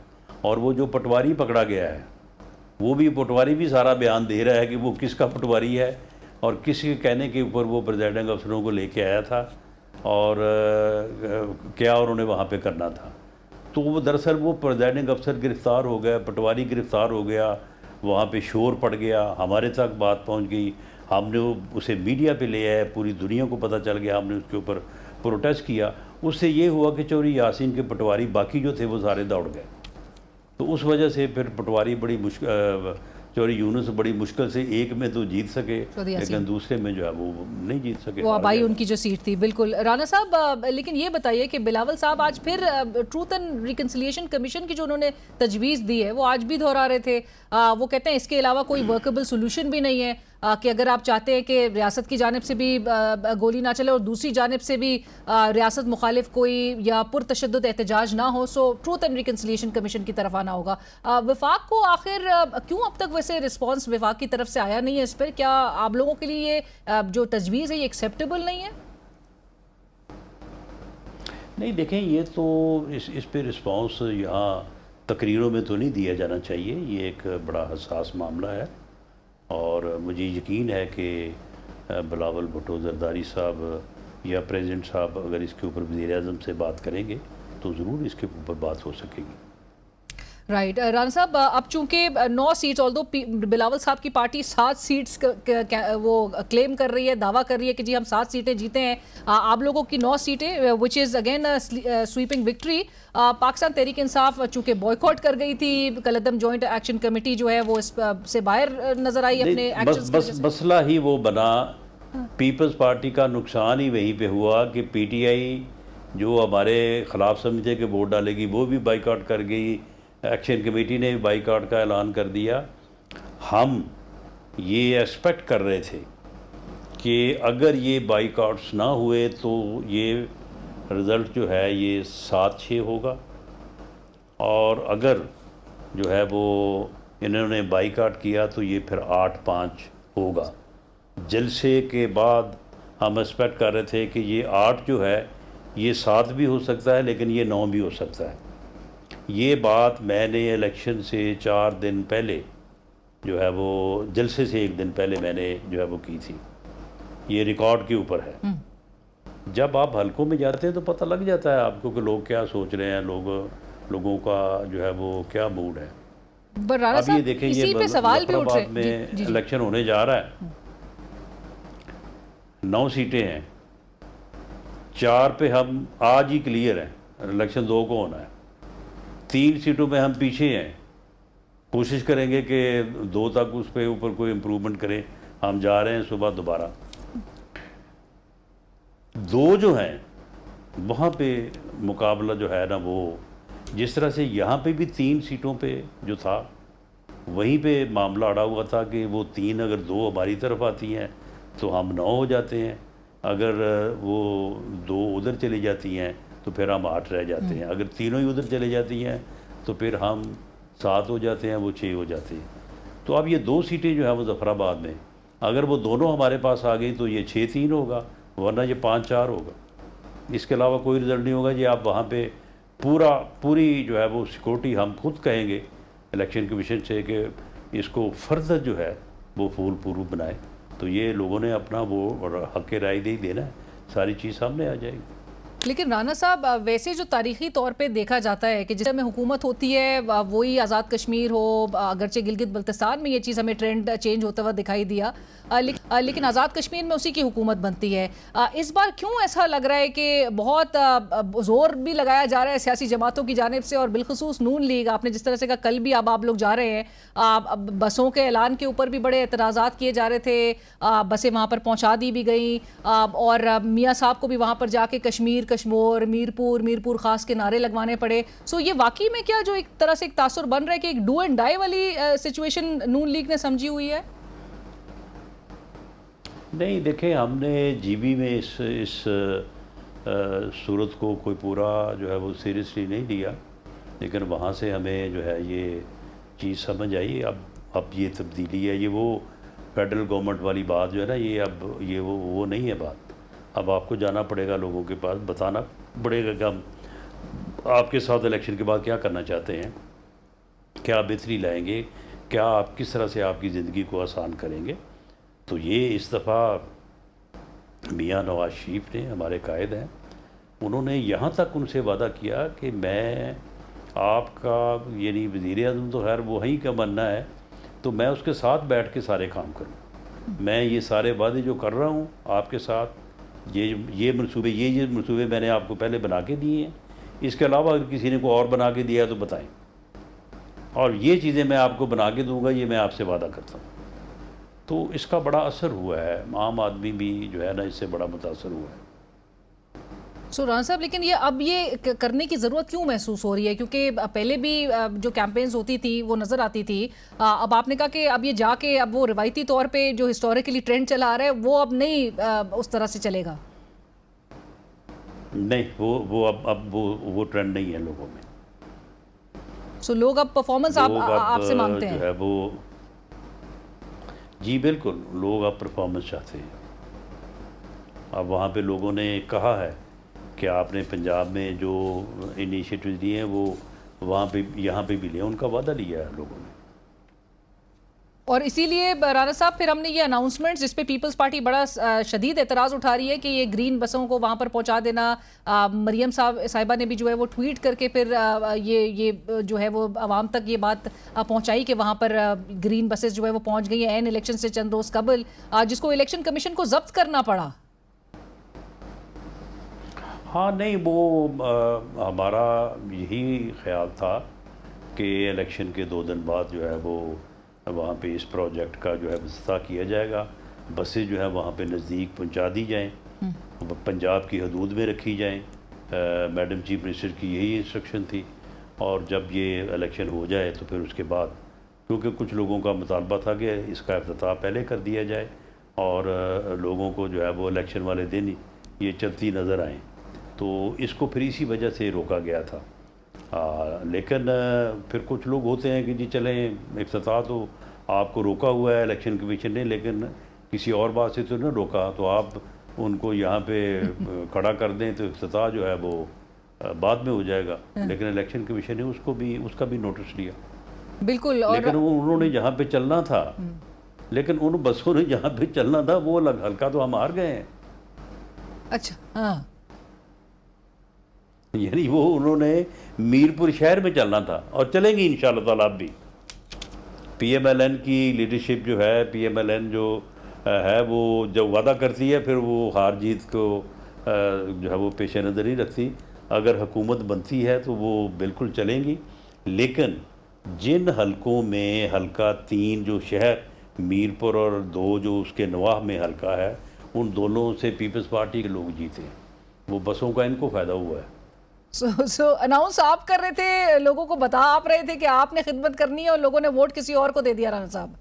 और वो जो पटवारी पकड़ा गया है वो भी पटवारी भी सारा बयान दे रहा है कि वो किसका पटवारी है और किसके कहने के ऊपर वो प्रेसिडेंट अफसरों को लेके आया था और क्या उन्होंने वहाँ पे करना था। तो वो दरअसल वो प्रेसिडेंट अफसर गिरफ़्तार हो गया, पटवारी गिरफ़्तार हो गया, वहाँ पे शोर पड़ गया, हमारे तक बात पहुँच गई, हमने उसे मीडिया पे ले आए, पूरी दुनिया को पता चल गया, हमने उसके ऊपर प्रोटेस्ट किया। उससे ये हुआ कि चौधरी यासीन के पटवारी बाकी जो थे वो सारे दौड़ गए। तो उस वजह से फिर पटवारी बड़ी मुश्किल, चौधरी यूनुस बड़ी मुश्किल से एक में तो जीत सके, लेकिन दूसरे में जो है वो नहीं जीत सके। वो आबाई उनकी जो सीट थी। बिल्कुल राणा साहब, लेकिन ये बताइए कि बिलावल साहब आज फिर ट्रूथ एंड रिकन्सिलिएशन कमीशन की जो उन्होंने तजवीज़ दी है वो आज भी दोहरा रहे थे। वो कहते हैं इसके अलावा कोई वर्केबल सोल्यूशन भी नहीं है, कि अगर आप चाहते हैं कि रियासत की जानिब से भी गोली ना चले और दूसरी जानिब से भी रियासत मुखालिफ कोई या पुरतशद्दुद एहतजाज ना हो, सो ट्रूथ एंड रिकन्सिलिएशन कमीशन की तरफ आना होगा। वफाक को आखिर क्यों अब तक वैसे रिस्पांस वफाक की तरफ से आया नहीं है इस पर? क्या आप लोगों के लिए ये जो तजवीज़ है ये एक्सेप्टेबल नहीं है? नहीं, देखें, ये तो इस पे रिस्पांस यहाँ तकरीरों में तो नहीं दिया जाना चाहिए, ये एक बड़ा हसास मामला है, और मुझे यकीन है कि बिलावल भुट्टो जरदारी साहब या प्रेसिडेंट साहब अगर इसके ऊपर वज़ीर-ए-आज़म से बात करेंगे तो ज़रूर इसके ऊपर बात हो सकेगी। राइट राणा साहब, अब चूंकि 9 सीट्स, ऑल्दो बिलावल साहब की पार्टी 7 सीट्स वो क्लेम कर रही है, दावा कर रही है कि जी हम 7 सीटें जीते हैं, आप लोगों की 9 सीटें, which is again sweeping victory. Pakistan Tehreek Insaf चूंकि बॉयकॉट कर गई थी, कलअदम जॉइंट एक्शन कमेटी जो है वो इससे बाहर नजर आई अपने एक्शंस। मसला ही वो बना, पीपल्स पार्टी का नुकसान ही वहीं पे हुआ कि पीटीआई जो हमारे ख़िलाफ़ समझे कि वोट डालेगी वो भी बाइकआउट कर गई, एक्शन कमेटी ने बाइकआउट का ऐलान कर दिया। हम ये एक्सपेक्ट कर रहे थे कि अगर ये बाइकआउट्स ना हुए तो ये रिज़ल्ट जो है ये 7-6 होगा, और अगर जो है वो इन्होंने बाइकआउट किया तो ये फिर 8-5 होगा। जलसे के बाद हम एक्सपेक्ट कर रहे थे कि ये 8 जो है ये 7 भी हो सकता है, लेकिन ये 9 भी हो सकता है। ये बात मैंने इलेक्शन से 4 दिन पहले जो है वो जलसे से 1 दिन पहले मैंने जो है वो की थी, ये रिकॉर्ड के ऊपर है। जब आप हलकों में जाते हैं तो पता लग जाता है आपको कि लोग क्या सोच रहे हैं, लोगों का जो है वो क्या मूड है। अब ये देखें, ये मुजफ्फराबाद में इलेक्शन होने जा रहा है, 9 सीटें हैं, 4 पे हम आज ही क्लियर हैं, इलेक्शन 2 को होना है, 3 सीटों में हम पीछे हैं, कोशिश करेंगे कि 2 तक उस पे ऊपर कोई इम्प्रूवमेंट करें। हम जा रहे हैं सुबह दोबारा। 2 जो हैं वहाँ पे मुकाबला जो है ना, वो जिस तरह से यहाँ पे भी 3 सीटों पे जो था वहीं पे मामला अड़ा हुआ था कि वो 3 अगर 2 हमारी तरफ आती हैं तो हम 9 हो जाते हैं, अगर वो 2 उधर चली जाती हैं तो फिर हम 8 रह जाते हैं, अगर तीनों ही उधर चले जाती हैं तो फिर हम 7 हो जाते हैं, वो 6 हो जाते हैं। तो अब ये 2 सीटें जो है मुजफ्फराबाद में, अगर वो दोनों हमारे पास आ गई तो ये 6-3 होगा, वरना ये 5-4 होगा। इसके अलावा कोई रिजल्ट नहीं होगा। ये आप वहाँ पे पूरी जो है वो सिक्योरिटी हम खुद कहेंगे इलेक्शन कमीशन से कि इसको फर्दर जो है वो फूल प्रूफ बनाए, तो ये लोगों ने अपना वो हक़ राय दे ही देना है, सारी चीज़ सामने आ जाएगी। लेकिन राना साहब वैसे जो तारीखी तौर पे देखा जाता है कि जिस समय हुकूमत होती है वही आज़ाद कश्मीर हो, अगरचे गिलगित बल्तिस्तान में ये चीज़ हमें ट्रेंड चेंज होता हुआ दिखाई दिया, लेकिन आज़ाद कश्मीर में उसी की हुकूमत बनती है। इस बार क्यों ऐसा लग रहा है कि बहुत ज़ोर भी लगाया जा रहा है सियासी जमातों की जानिब से, और बिलखुसूस नून लीग, आपने जिस तरह से कहा कल भी अब आप लोग जा रहे हैं, बसों के ऐलान के ऊपर भी बड़े एतराज़ात किए जा रहे थे, बसें वहाँ पर पहुँचा दी भी गई, और मियाँ साहब को भी वहाँ पर जाके कश्मीर कश्मोर मीरपुर खास के नारे लगवाने पड़े। सो ये वाकई में क्या जो एक तरह से एक तासुर बन रहा है कि एक डू एंड डाई वाली सिचुएशन नून लीग ने समझी हुई है? नहीं, देखें, हमने जीबी में इस सूरत को कोई पूरा जो है वो सीरियसली नहीं लिया, लेकिन वहाँ से हमें जो है ये चीज़ समझ आई। अब ये तब्दीली है, ये वो फेडरल गवर्नमेंट वाली बात जो है ना, ये अब ये वो नहीं है बात। अब आपको जाना पड़ेगा लोगों के पास, बताना पड़ेगा कि हम आपके साथ इलेक्शन के बाद क्या करना चाहते हैं, क्या बेहतरी लाएंगे, क्या आप किस तरह से आपकी ज़िंदगी को आसान करेंगे। तो ये इस दफ़ा मियाँ नवाज शरीफ ने, हमारे कायद हैं, उन्होंने यहाँ तक उनसे वादा किया कि मैं आपका, यानी वज़ीर आज़म तो खैर वो वहीं का बनना है, तो मैं उसके साथ बैठ के सारे काम करूँ। मैं ये सारे वादे जो कर रहा हूँ आपके साथ, ये मंसूबे मैंने आपको पहले बना के दिए हैं, इसके अलावा अगर किसी ने को और बना के दिया है तो बताएं, और ये चीज़ें मैं आपको बना के दूंगा, ये मैं आपसे वादा करता हूँ। तो इसका बड़ा असर हुआ है, आम आदमी भी जो है ना इससे बड़ा मुतासर हुआ है। सो राना साहब, लेकिन ये अब ये करने की ज़रूरत क्यों महसूस हो रही है? क्योंकि पहले भी जो कैंपेन्स होती थी वो नज़र आती थी, अब आपने कहा कि अब ये जाके अब वो रिवायती तौर पे जो हिस्टोरिकली ट्रेंड चला आ रहा है वो अब नहीं उस तरह से चलेगा। नहीं, वो अब वो ट्रेंड नहीं है लोगों में। सो लोग अब परफॉर्मेंस आपसे मांगते हैं। जो है वो, जी बिल्कुल, लोग अब परफॉर्मेंस चाहते हैं। अब वहाँ पे लोगों ने कहा है कि आपने पंजाब में जो इनिशिएटिव दिए हैं वो वहाँ पे यहाँ पे भी लिया, उनका वादा लिया है लोगों ने। और इसीलिए राना साहब फिर हमने ये अनाउंसमेंट्स, जिस पे पीपल्स पार्टी बड़ा शदीद एतराज़ उठा रही है कि ये ग्रीन बसों को वहाँ पर पहुँचा देना, मरियम साहिबा ने भी जो है वो ट्वीट करके फिर ये जो है वो आवाम तक ये बात पहुँचाई कि वहाँ पर ग्रीन बसेस जो है वो पहुँच गई हैं एन इलेक्शन से चंद रोज़ कबल, जिसको इलेक्शन कमीशन को जब्त करना पड़ा। हाँ, नहीं, वो हमारा यही ख्याल था कि इलेक्शन के 2 दिन बाद जो है वो वहाँ पे इस प्रोजेक्ट का जो है इफ्तिताह किया जाएगा, बसें जो है वहाँ पे नज़दीक पहुँचा दी जाएँ, पंजाब की हदूद में रखी जाएँ। मैडम चीफ मिनिस्टर की यही इंस्ट्रक्शन थी। और जब ये इलेक्शन हो जाए तो फिर उसके बाद, क्योंकि कुछ लोगों का मुतालबा था कि इसका इफ्तिताह पहले कर दिया जाए और लोगों को जो है वो इलेक्शन वाले दिन ये चलती नज़र आएँ, तो इसको फिर इसी वजह से रोका गया था। लेकिन फिर कुछ लोग होते हैं कि जी चलें, इफ्तिताह तो आपको रोका हुआ है इलेक्शन कमीशन ने, लेकिन किसी और बात से तो ना रोका, तो आप उनको यहाँ पे खड़ा कर दें तो इफ्तिताह जो है वो बाद में हो जाएगा। लेकिन इलेक्शन कमीशन ने उसका भी नोटिस लिया। बिल्कुल। लेकिन उन्होंने जहाँ पे चलना था, लेकिन उन बसों ने जहाँ पे चलना था वो हल्का तो हम हार गए हैं। अच्छा, हाँ, यानी वो उन्होंने मीरपुर शहर में चलना था, और चलेंगी इंशाअल्लाह ताला। अब भी पीएमएलएन की लीडरशिप जो है, पीएमएलएन जो है वो जब वादा करती है फिर वो हार जीत को जो है वो पेश नज़र नहीं रखती। अगर हुकूमत बनती है तो वो बिल्कुल चलेंगी, लेकिन जिन हलकों में हल्का 3 जो शहर मीरपुर और 2 जो उसके नवाह में हल्का है, उन दोनों से पीपल्स पार्टी के लोग जीते हैं। वो बसों का इनको फ़ायदा हुआ है। सो अनाउंस आप कर रहे थे, लोगों को बता आप रहे थे कि आपने खिदमत करनी है, और लोगों ने वोट किसी और को दे दिया। राना साहब,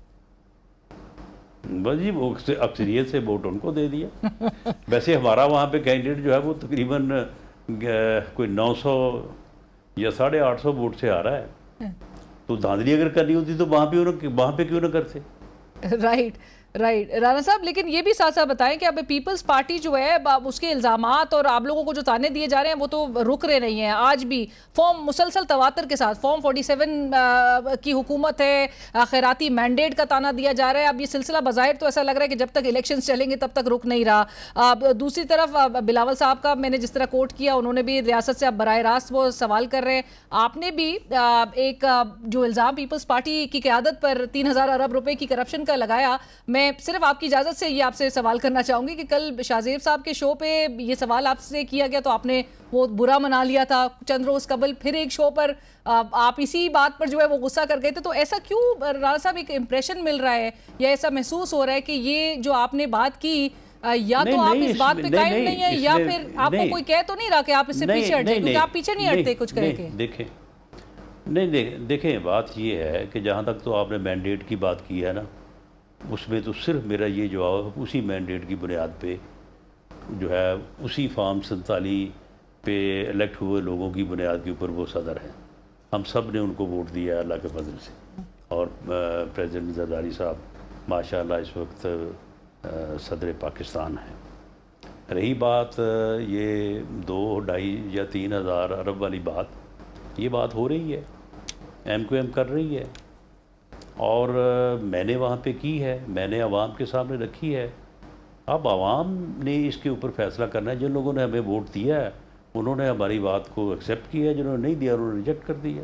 बस जी, वो अक्सरियत से वोट उनको दे दिया। वैसे हमारा वहाँ पे कैंडिडेट जो है वो तकरीबन कोई 900 या 850 वोट से आ रहा है। तो धांधली अगर करनी होती तो वहाँ पे क्यों ना करते। राइट। राइट राणा साहब, लेकिन ये भी साथ साथ बताएं कि अब पीपल्स पार्टी जो है उसके इल्जामात और आप लोगों को जो ताने दिए जा रहे हैं वो तो रुक रहे नहीं हैं। आज भी फॉर्म मुसलसल तवातर के साथ फॉर्म 47 की हुकूमत है, खैराती मैंडेट का ताना दिया जा रहा है। अब ये सिलसिला बज़ाहिर तो ऐसा लग रहा है कि जब तक इलेक्शन चलेंगे तब तक रुक नहीं रहा। दूसरी तरफ बिलावल साहब का मैंने जिस तरह कोट किया, उन्होंने भी रियासत से अब बराह रास्त वो सवाल कर रहे हैं। आपने भी एक जो इल्ज़ाम पीपल्स पार्टी की क़यादत पर 3000 अरब रुपए की करप्शन का लगाया, मैं सिर्फ आपकी इजाजत से ये आपसे सवाल करना चाहूंगी कि कल शाहजेब साहब के शो पे ये सवाल आपसे किया गया तो आपने वो बुरा मना लिया था। चंद रोज कबल फिर एक शो पर आप इसी बात पर जो है वो गुस्सा कर गए थे। तो ऐसा क्यों राणा साहब, एक इंप्रेशन मिल रहा है या ऐसा महसूस हो रहा है कि ये जो आपने बात की या तो आप इस बात पे कायम नहीं है या फिर आपको कोई कह तो नहीं रहा कि आप इससे पीछे हटे, क्योंकि आप पीछे नहीं हटते कुछ कह के। देखें बात ये है कि जहाँ तक तो आपने मैंडेट की बात की है ना, उसमें तो सिर्फ मेरा ये जवाब उसी मैंडेट की बुनियाद पे जो है उसी फॉर्म 47 पे इलेक्ट हुए लोगों की बुनियाद के ऊपर वो सदर हैं। हम सब ने उनको वोट दिया है अल्लाह के फजल से, और प्रेसिडेंट जरदारी साहब माशाल्लाह इस वक्त सदर पाकिस्तान है। रही बात ये 2, 2.5 या 3000 अरब वाली बात, ये बात हो रही है, MQM कर रही है और मैंने वहाँ पे की है, मैंने आवाम के सामने रखी है। अब आवाम ने इसके ऊपर फैसला करना है। जिन लोगों ने हमें वोट दिया है उन्होंने हमारी बात को एक्सेप्ट किया है, जिन्होंने नहीं दिया उन्होंने रिजेक्ट कर दिया।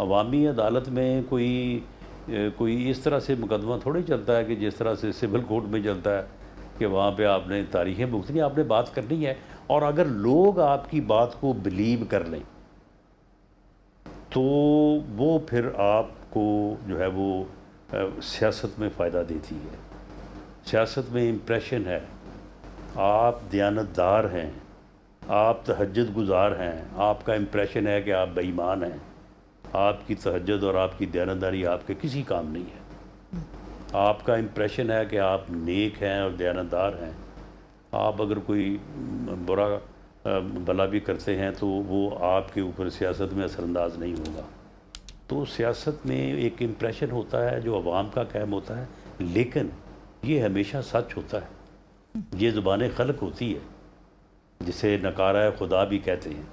अवामी अदालत में कोई इस तरह से मुकदमा थोड़ी चलता है कि जिस तरह से सिविल कोर्ट में चलता है कि वहाँ पे आपने तारीखें भुगतनी, आपने बात करनी है। और अगर लोग आपकी बात को बिलीव कर लें तो वो फिर आपको जो है वो सियासत में फ़ायदा देती है। सियासत में इम्प्रेशन है, आप दयानतदार हैं, आप तहज्जुद गुज़ार हैं, आपका इम्प्रेशन है कि आप बेईमान हैं, आपकी तहज्जुद और आपकी दयानतदारी आपके किसी काम नहीं है। आपका इम्प्रेशन है कि आप नेक हैं और दयानतदार हैं। आप अगर कोई बुरा भला भी करते हैं तो वो आपके ऊपर सियासत में असरअंदाज नहीं होगा। तो सियासत में एक इम्प्रेशन होता है जो अवाम का कायम होता है, लेकिन ये हमेशा सच होता है। ये ज़ुबान खल्क होती है जिसे नकारा खुदा भी कहते हैं।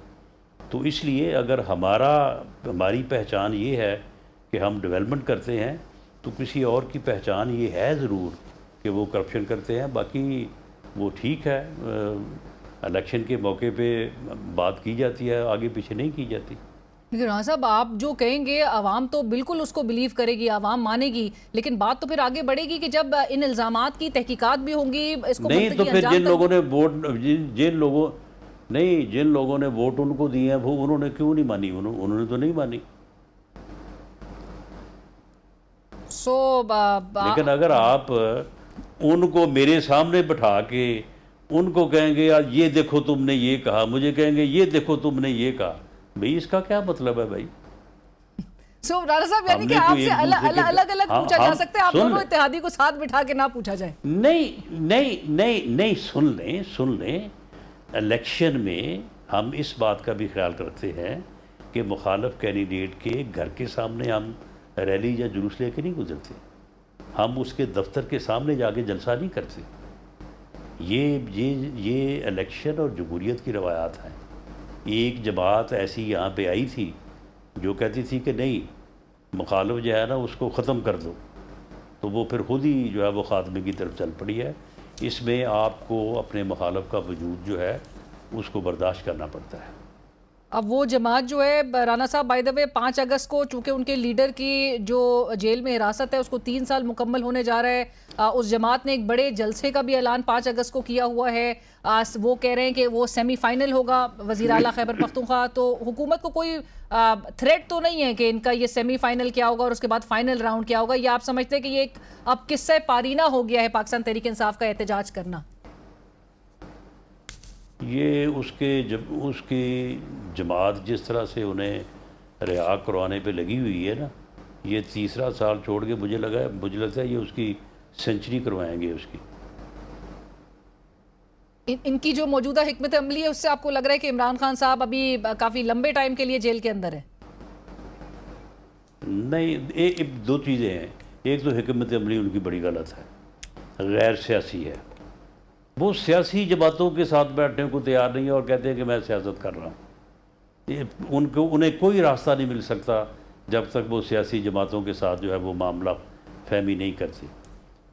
तो इसलिए अगर हमारी पहचान ये है कि हम डेवलपमेंट करते हैं, तो किसी और की पहचान ये है ज़रूर कि वो करप्शन करते हैं। बाकी वो ठीक है, इलेक्शन के मौके पे बात की जाती है, आगे पीछे नहीं की जाती। लेकिन राणा साहब, आप जो कहेंगे आवाम तो बिल्कुल उसको बिलीव करेगी, आवाम मानेगी, लेकिन बात तो फिर आगे बढ़ेगी कि जब इन इल्जामात की तहकीकात भी होंगी, इसको नहीं तो फिर जिन लोगों ने वोट जिन लोगों ने वोट उनको दिए हैं वो उन्होंने क्यों नहीं मानी? उन्होंने तो नहीं मानी। लेकिन अगर आप उनको मेरे सामने बैठा के उनको कहेंगे यार ये देखो तुमने ये कहा, मुझे कहेंगे ये देखो तुमने ये कहा, भाई इसका क्या मतलब है भाई? राणा साहब, यानी कि आपसे अलग पूछा जा सकता है, आप दोनों इत्तेहादी को साथ बिठा के ना पूछा जाए? नहीं, सुन लें। इलेक्शन में हम इस बात का भी ख्याल रखते हैं कि मुखालिफ कैंडिडेट के घर के सामने हम रैली या जुलूस लेके नहीं गुजरते, हम उसके दफ्तर के सामने जाके जलसा नहीं करते। ये इलेक्शन और जमहूरियत की रवायात हैं। एक जमात ऐसी यहाँ पे आई थी जो कहती थी कि नहीं, मुखालिफ जो है ना उसको ख़त्म कर दो, तो वो फिर खुद ही जो है वो ख़ात्मे की तरफ चल पड़ी है। इसमें आपको अपने मुखालिफ का वजूद जो है उसको बर्दाश्त करना पड़ता है। अब वो जमात जो है राना साहब, बाय द वे 5 अगस्त को चूँकि उनके लीडर की जो जेल में हिरासत है उसको 3 साल मुकम्मल होने जा रहा है, उस जमात ने एक बड़े जलसे का भी ऐलान 5 अगस्त को किया हुआ है। वो कह रहे हैं कि वो सेमीफाइनल होगा वज़ीर आला खैबर पख्तूनख्वा। तो हुकूमत को कोई थ्रेट तो नहीं है कि इनका ये सेमीफाइनल क्या होगा और उसके बाद फाइनल राउंड क्या होगा? या आप समझते हैं कि ये एक अब किस्सा पारीना हो गया है पाकिस्तान तहरीक इंसाफ का एहतजाज करना? ये उसकी जमात जिस तरह से उन्हें रिहा करवाने पे लगी हुई है ना, ये 3रा साल छोड़ के मुझे लगता है ये उसकी सेंचुरी करवाएंगे उसकी। इनकी जो मौजूदा हिकमत अमली है उससे आपको लग रहा है कि इमरान खान साहब अभी काफ़ी लंबे टाइम के लिए जेल के अंदर है? नहीं, 2 चीज़ें हैं। एक तो हिकमत अमली उनकी बड़ी गलत है, गैर सियासी है। वो सियासी जमातों के साथ बैठने को तैयार नहीं है और कहते हैं कि मैं सियासत कर रहा हूँ। उन्हें कोई रास्ता नहीं मिल सकता जब तक वो सियासी जमातों के साथ जो है वो मामला फहमी नहीं करती।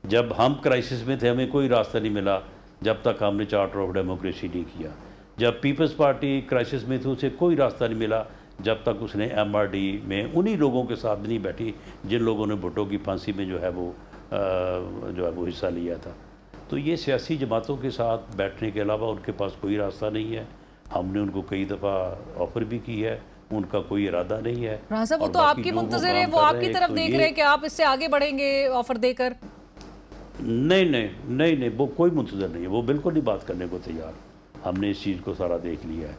जब हम क्राइसिस में थे हमें कोई रास्ता नहीं मिला जब तक हमने चार्टर ऑफ डेमोक्रेसी नहीं किया। जब पीपल्स पार्टी क्राइसिस में थी उसे कोई रास्ता नहीं मिला जब तक उसने एमआरडी में उन्हीं लोगों के साथ नहीं बैठी जिन लोगों ने भुट्टो की फांसी में जो है वो हिस्सा लिया था। तो ये सियासी जमातों के साथ बैठने के अलावा उनके पास कोई रास्ता नहीं है। हमने उनको कई दफ़ा ऑफर भी की है, उनका कोई इरादा नहीं है। राणा साहब, वो तो आपकी मुंतज़िर है, वो आपकी तरफ देख रहे हैं कि आप इससे आगे बढ़ेंगे ऑफर देकर। नहीं, वो कोई मुंतज़िर नहीं है, वो बिल्कुल नहीं बात करने को तैयार। हमने इस चीज़ को सारा देख लिया है।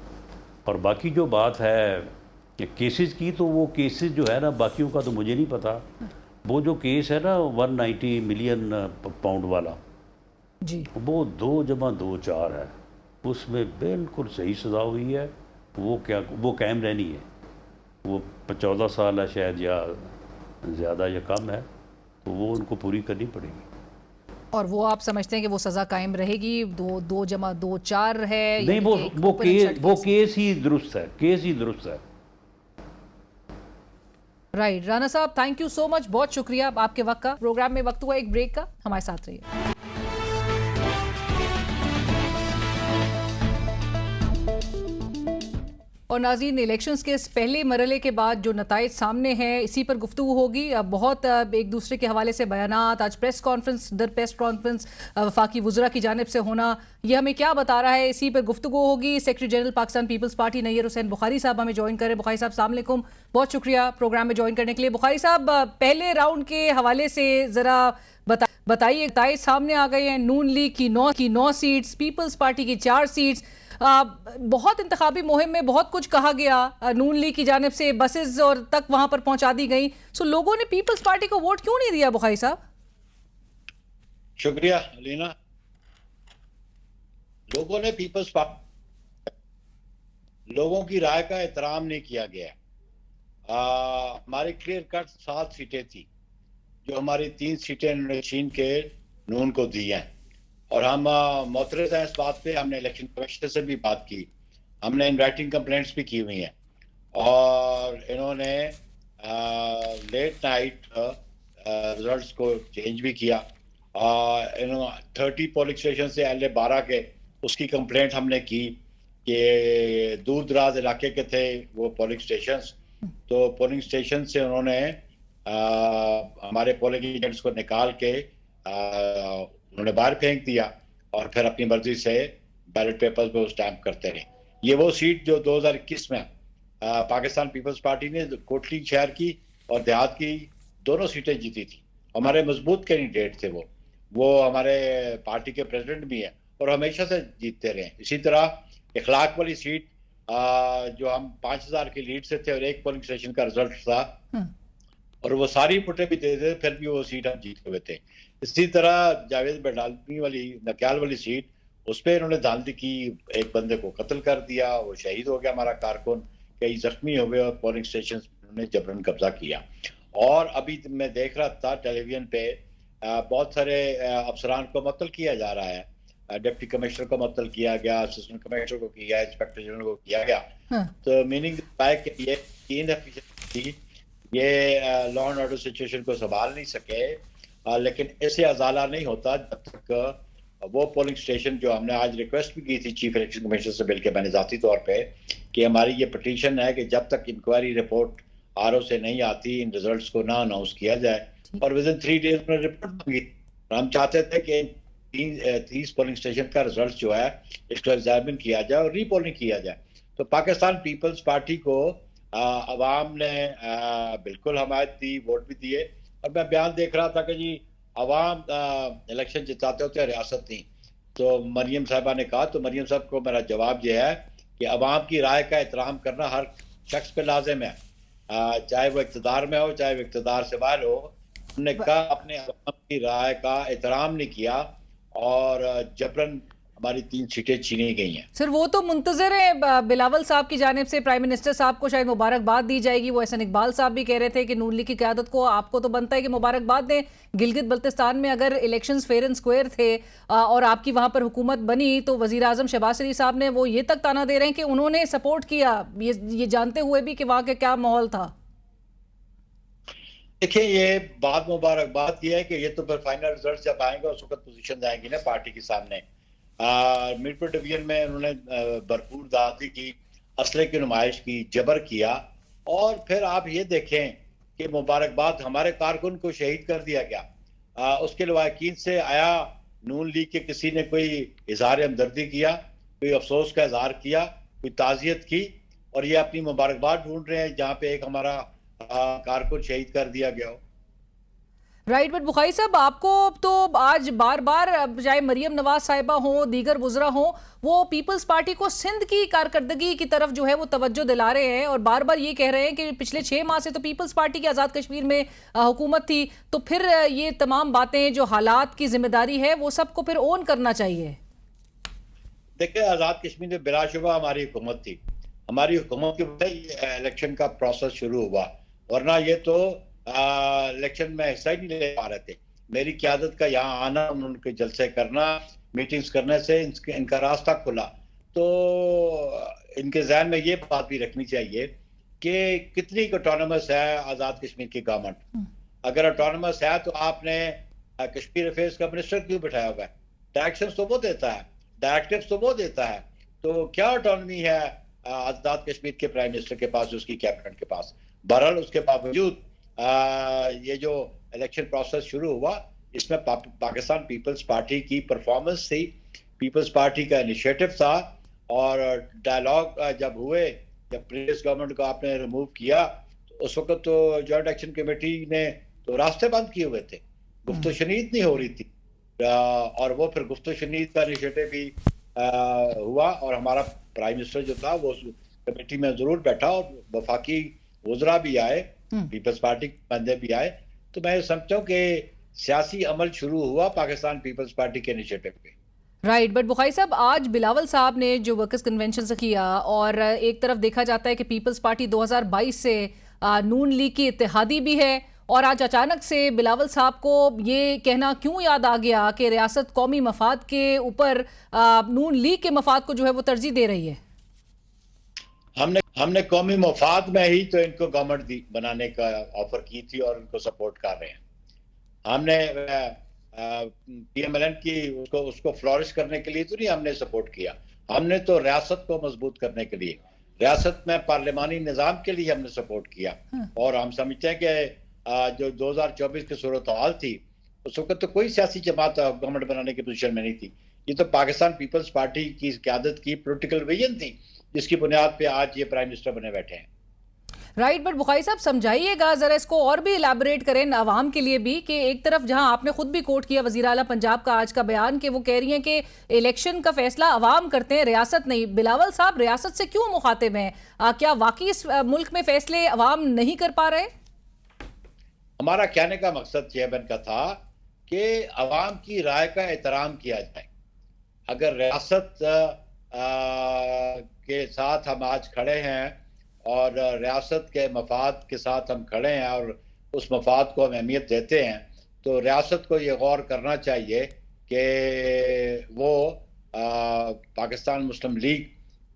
और बाकी जो बात है कि केसेस की, तो वो केसेस जो है ना, बाकियों का तो मुझे नहीं पता। वो जो केस है ना 190 मिलियन पाउंड वाला जी, वो 2 + 2 4 है, उसमें बिल्कुल सही सज़ा हुई है। वो कायम रहनी है। वो 14 साल है शायद, या ज़्यादा या कम है, तो वो उनको पूरी करनी पड़ेगी। और वो आप समझते हैं कि वो सज़ा कायम रहेगी? 2 + 2 4 है? नहीं, वो केस ही दुरुस्त है, केस ही दुरुस्त है। राइट। राणा साहब, थैंक यू सो मच, बहुत शुक्रिया आपके वक्त का। प्रोग्राम में वक्त हुआ एक ब्रेक का, हमारे साथ रहिए। और नाज़रीन, इलेक्शंस के इस पहले मरहले के बाद जो नताइज सामने हैं, इसी पर गुफ्तगू होगी। अब बहुत एक दूसरे के हवाले से बयानात, आज प्रेस कॉन्फ्रेंस दर प्रेस कॉन्फ्रेंस वफाकी वुज़रा की जानिब से होना, ये हमें क्या बता रहा है, इसी पर गुफ्तगू होगी। Secretary general Pakistan people's party Nayyar Hussain Bukhari साहब हमें ज्वाइन करें। बुखारी साहब, अस्सलाम वालेकुम, बहुत शुक्रिया प्रोग्राम में ज्वाइन करने के लिए। बुखारी साहब, पहले राउंड के हवाले से ज़रा बताइए, नताइज सामने आ गए हैं। नून लीग की 9 सीट्स, पीपल्स पार्टी की 4 सीट्स। बहुत इंतखाबी मुहिम में बहुत कुछ कहा गया, नून लीग की जानिब से बसेस और तक वहां पर पहुंचा दी गई। सो लोगों ने पीपल्स पार्टी को वोट क्यों नहीं दिया बुखारी साहब? शुक्रिया लीना। लोगों ने पीपल्स पार्टी, लोगों की राय का एहतराम नहीं किया गया। हमारी क्लियर कट 7 सीटें थी, जो हमारी 3 सीटें उन्होंने छीन के नून को दी हैं। और हम मोतरज़ हैं इस बात पे। हमने इलेक्शन कमिश्नर से भी बात की, हमने इन राइटिंग कंप्लेंट्स भी की हुई हैं। और इन्होंने लेट नाइट रिजल्ट्स को चेंज भी किया। इन्होंने 30 पोलिंग स्टेशन से LA 12 के, उसकी कंप्लेंट हमने की कि दूर दराज इलाके के थे वो पोलिंग स्टेशंस। तो पोलिंग स्टेशन से उन्होंने हमारे पोलिंग एजेंट्स को निकाल के उन्होंने बाहर फेंक दिया और फिर अपनी मर्जी से बैलेट पेपर्स पे स्टैम्प करते रहे। ये वो सीट जो 2021 में पाकिस्तान पीपल्स पार्टी ने कोटली शहर की और देहात की दोनों सीटें जीती थी। हमारे मजबूत कैंडिडेट थे वो हमारे पार्टी के प्रेसिडेंट भी हैं और हमेशा से जीतते रहे। इसी तरह इखलाक वाली सीट जो हम 5000 की लीड से थे और 1 पोलिंग स्टेशन का रिजल्ट था और वो सारी पुटे भी दे थे, फिर भी वो सीट हम जीते हुए थे। इसी तरह जावेद बडालनी वाली नक्याल वाली सीट, उस पर इन्होंने धांधली की, एक बंदे को कत्ल कर दिया, वो शहीद हो गया हमारा कारकुन, कई जख्मी हो गए और पोलिंग स्टेशन उन्होंने जबरन कब्जा किया। और अभी मैं देख रहा था टेलीविजन पे बहुत सारे अफसरान को मुअत्तल किया जा रहा है। डिप्टी कमिश्नर को मुअत्तल किया गया, असिस्टेंट कमिश्नर को किया, इंस्पेक्टर जनरल को किया गया। तो मीनिंग ये इनएफिशिएंसी, ये लॉ एंड ऑर्डर सिचुएशन को संभाल नहीं सके। लेकिन ऐसे अजाला नहीं होता जब तक वो पोलिंग स्टेशन, जो हमने आज रिक्वेस्ट भी की थी चीफ इलेक्शन कमिश्नर से मिलकर मैंने जाती तौर पे, कि हमारी ये पिटीशन है कि जब तक इंक्वायरी रिपोर्ट RO से नहीं आती, इन रिजल्ट्स को ना अनाउंस किया जाए। और विद इन 3 डेज में रिपोर्ट मांगी। हम चाहते थे कि 30 पोलिंग स्टेशन का रिजल्ट जो है इसको एग्जामिन किया जाए और रीपोलिंग किया जाए। तो पाकिस्तान पीपल्स पार्टी को अवाम ने बिल्कुल हमायत दी, वोट भी दिए। और मैं बयान देख रहा था कि जी अवाम इलेक्शन जिताते होते रियासत नहीं। तो मरियम साहबा ने कहा, तो मरियम साहब को मेरा जवाब यह है कि अवाम की राय का एहतराम करना हर शख्स पे लाजिम है, चाहे वो इक़्तिदार में हो चाहे वो इक़्तिदार से बाहर हो। हमने कहा अपने अवाम की राय का एहतराम नहीं किया और जबरन हमारी 3 सीटें छीनी गई हैं। सर वो तो मुंतजर है, बिलावल साहब की जानिब से प्राइम मिनिस्टर साहब को शायद मुबारकबाद दी जाएगी। वो एहसन इकबाल साहब भी कह रहे थे कि नून लीग की क़यादत को आपको तो बनता है कि मुबारकबाद दें। गिलगित बल्तिस्तान में अगर इलेक्शंस फेयर एंड स्क्वायर थे और आपकी वहां पर हुकूमत बनी तो वजीर आजम शहबाज शरीफ साहब ने वो ये तक ताना दे रहे हैं कि उन्होंने सपोर्ट किया, ये जानते हुए भी कि वहां का क्या माहौल था। देखिए, ये बात मुबारकबाद की है कि ये तो फिर फाइनल रिजल्ट जब आएंगे उस वक्त पोजीशन आएंगी ना पार्टी के सामने। मीरपुर डिवीजन में उन्होंने भरपूर दादी की, असले की नुमाइश की, जबर किया, और फिर आप ये देखें कि मुबारकबाद हमारे कारकुन को शहीद कर दिया गया। उसके लवाकिन से आया, नून लीग के किसी ने कोई इजहार हमदर्दी किया, कोई अफसोस का इजहार किया, कोई ताज़ियत की, और ये अपनी मुबारकबाद ढूंढ रहे हैं जहाँ पे एक हमारा कारकुन शहीद कर दिया गया हो। राइट, बट बुखारी साहब आपको तो आज बार बार चाहे मरियम नवाज साहिबा हो, दीगर वुज़रा हो, वो पीपल्स पार्टी को सिंध की कारकर्दगी की तरफ जो है वो तवज्जो दिला रहे हैं और बार बार ये कह रहे हैं कि पिछले 6 माह से तो पीपल्स पार्टी की आज़ाद कश्मीर में हुकूमत थी, तो फिर ये तमाम बातें जो हालात की जिम्मेदारी है वो सबको फिर ओन करना चाहिए। देखिए, आज़ाद कश्मीर में बिलाशुबा हमारी हुकूमत थी। हमारी हुकूमत के वजह इलेक्शन का प्रोसेस शुरू हुआ, वरना ये तो इलेक्शन में हिस्सा ही नहीं ले पा रहे थे। मेरी क़यादत का यहाँ आना, उनके जलसे करना, मीटिंग्स करने से इनका रास्ता खुला। तो इनके जहन में ये बात भी रखनी चाहिए कि कितनी ऑटोनमस है आज़ाद कश्मीर की गवर्नमेंट। अगर ऑटोनमस है तो आपने कश्मीर अफेयर्स का मिनिस्टर क्यों बिठाया हुआ है? डायरेक्शंस तो वो देता है, डायरेक्टिव्स तो वो देता है, तो क्या ऑटोनमी है आज़ाद कश्मीर के प्राइम मिनिस्टर के पास, उसकी कैबिनेट के पास? बहरहाल उसके बावजूद ये जो इलेक्शन प्रोसेस शुरू हुआ, इसमें पाकिस्तान पीपल्स पार्टी की परफॉर्मेंस थी, पीपल्स पार्टी का इनिशिएटिव था, और डायलॉग जब हुए, जब प्रीवियस गवर्नमेंट को आपने रिमूव किया तो उस वक्त तो जॉइंट एक्शन कमेटी ने तो रास्ते बंद किए हुए थे, गुफ्तो शनीद नहीं हो रही थी, और वो फिर गुफ्तो शनीद का इनिशिएटिव भी हुआ, और हमारा प्राइम मिनिस्टर जो था वो कमेटी में जरूर बैठा, और वफाकी वुज़रा भी आए, पीपल्स पार्टी के बंदे भी आए। तो मैं समझता हूँ कि सियासी अमल शुरू हुआ पाकिस्तान पीपल्स पार्टी के इनिशिएटिव पे। राइट, बट बुखारी साहब आज बिलावल साहब ने जो वर्कर्स कन्वेंशन से किया, और एक तरफ देखा जाता है कि पीपल्स पार्टी 2022 से नून लीग की इत्तेहादी भी है, और आज अचानक से बिलावल साहब को ये कहना क्यों याद आ गया कि रियासत कौमी मफाद के ऊपर नून लीग के मफाद को जो है वो तरजीह दे रही है? हमने कौमी मफाद में ही तो इनको गवर्नमेंट बनाने का ऑफर की थी और उनको सपोर्ट कर रहे हैं। हमने PMLN की उसको फ्लॉरिश करने के लिए तो नहीं हमने सपोर्ट किया, हमने तो रियासत को मजबूत करने के लिए, रियासत में पार्लिमानी निज़ाम के लिए हमने सपोर्ट किया। और हम समझते हैं कि जो 2024 की सूरत हाल थी उस वक्त तो कोई सियासी जमात गवर्नमेंट बनाने की पोजीशन में नहीं थी, ये तो पाकिस्तान पीपल्स पार्टी की क़यादत की पॉलिटिकल विजन थी, जिसकी बुनियाद पे आज ये प्राइम मिनिस्टर बने बैठे हैं। राइट, बट बुखारी साहब समझाइएगा जरा, इसको और भी इलैबोरेट करें आवाम के लिए भी, कि एक तरफ जहां आपने खुद भी कोट किया वजीर आला पंजाब का आज का बयान कि वो कह रही हैं कि इलेक्शन का फैसला अवाम करते हैं, रियासत नहीं। बिलावल साहब रियासत से क्यों मुखातिब हैं? क्या वाकई इस मुल्क में फैसले अवाम नहीं कर पा रहे? हमारा कहने का मकसद चेयरमैन का था कि अवाम की राय का एहतराम किया जाए। अगर रियासत के साथ हम आज खड़े हैं और रियासत के मफाद के साथ हम खड़े हैं और उस मफाद को हम अहमियत देते हैं, तो रियासत को ये गौर करना चाहिए कि वो पाकिस्तान मुस्लिम लीग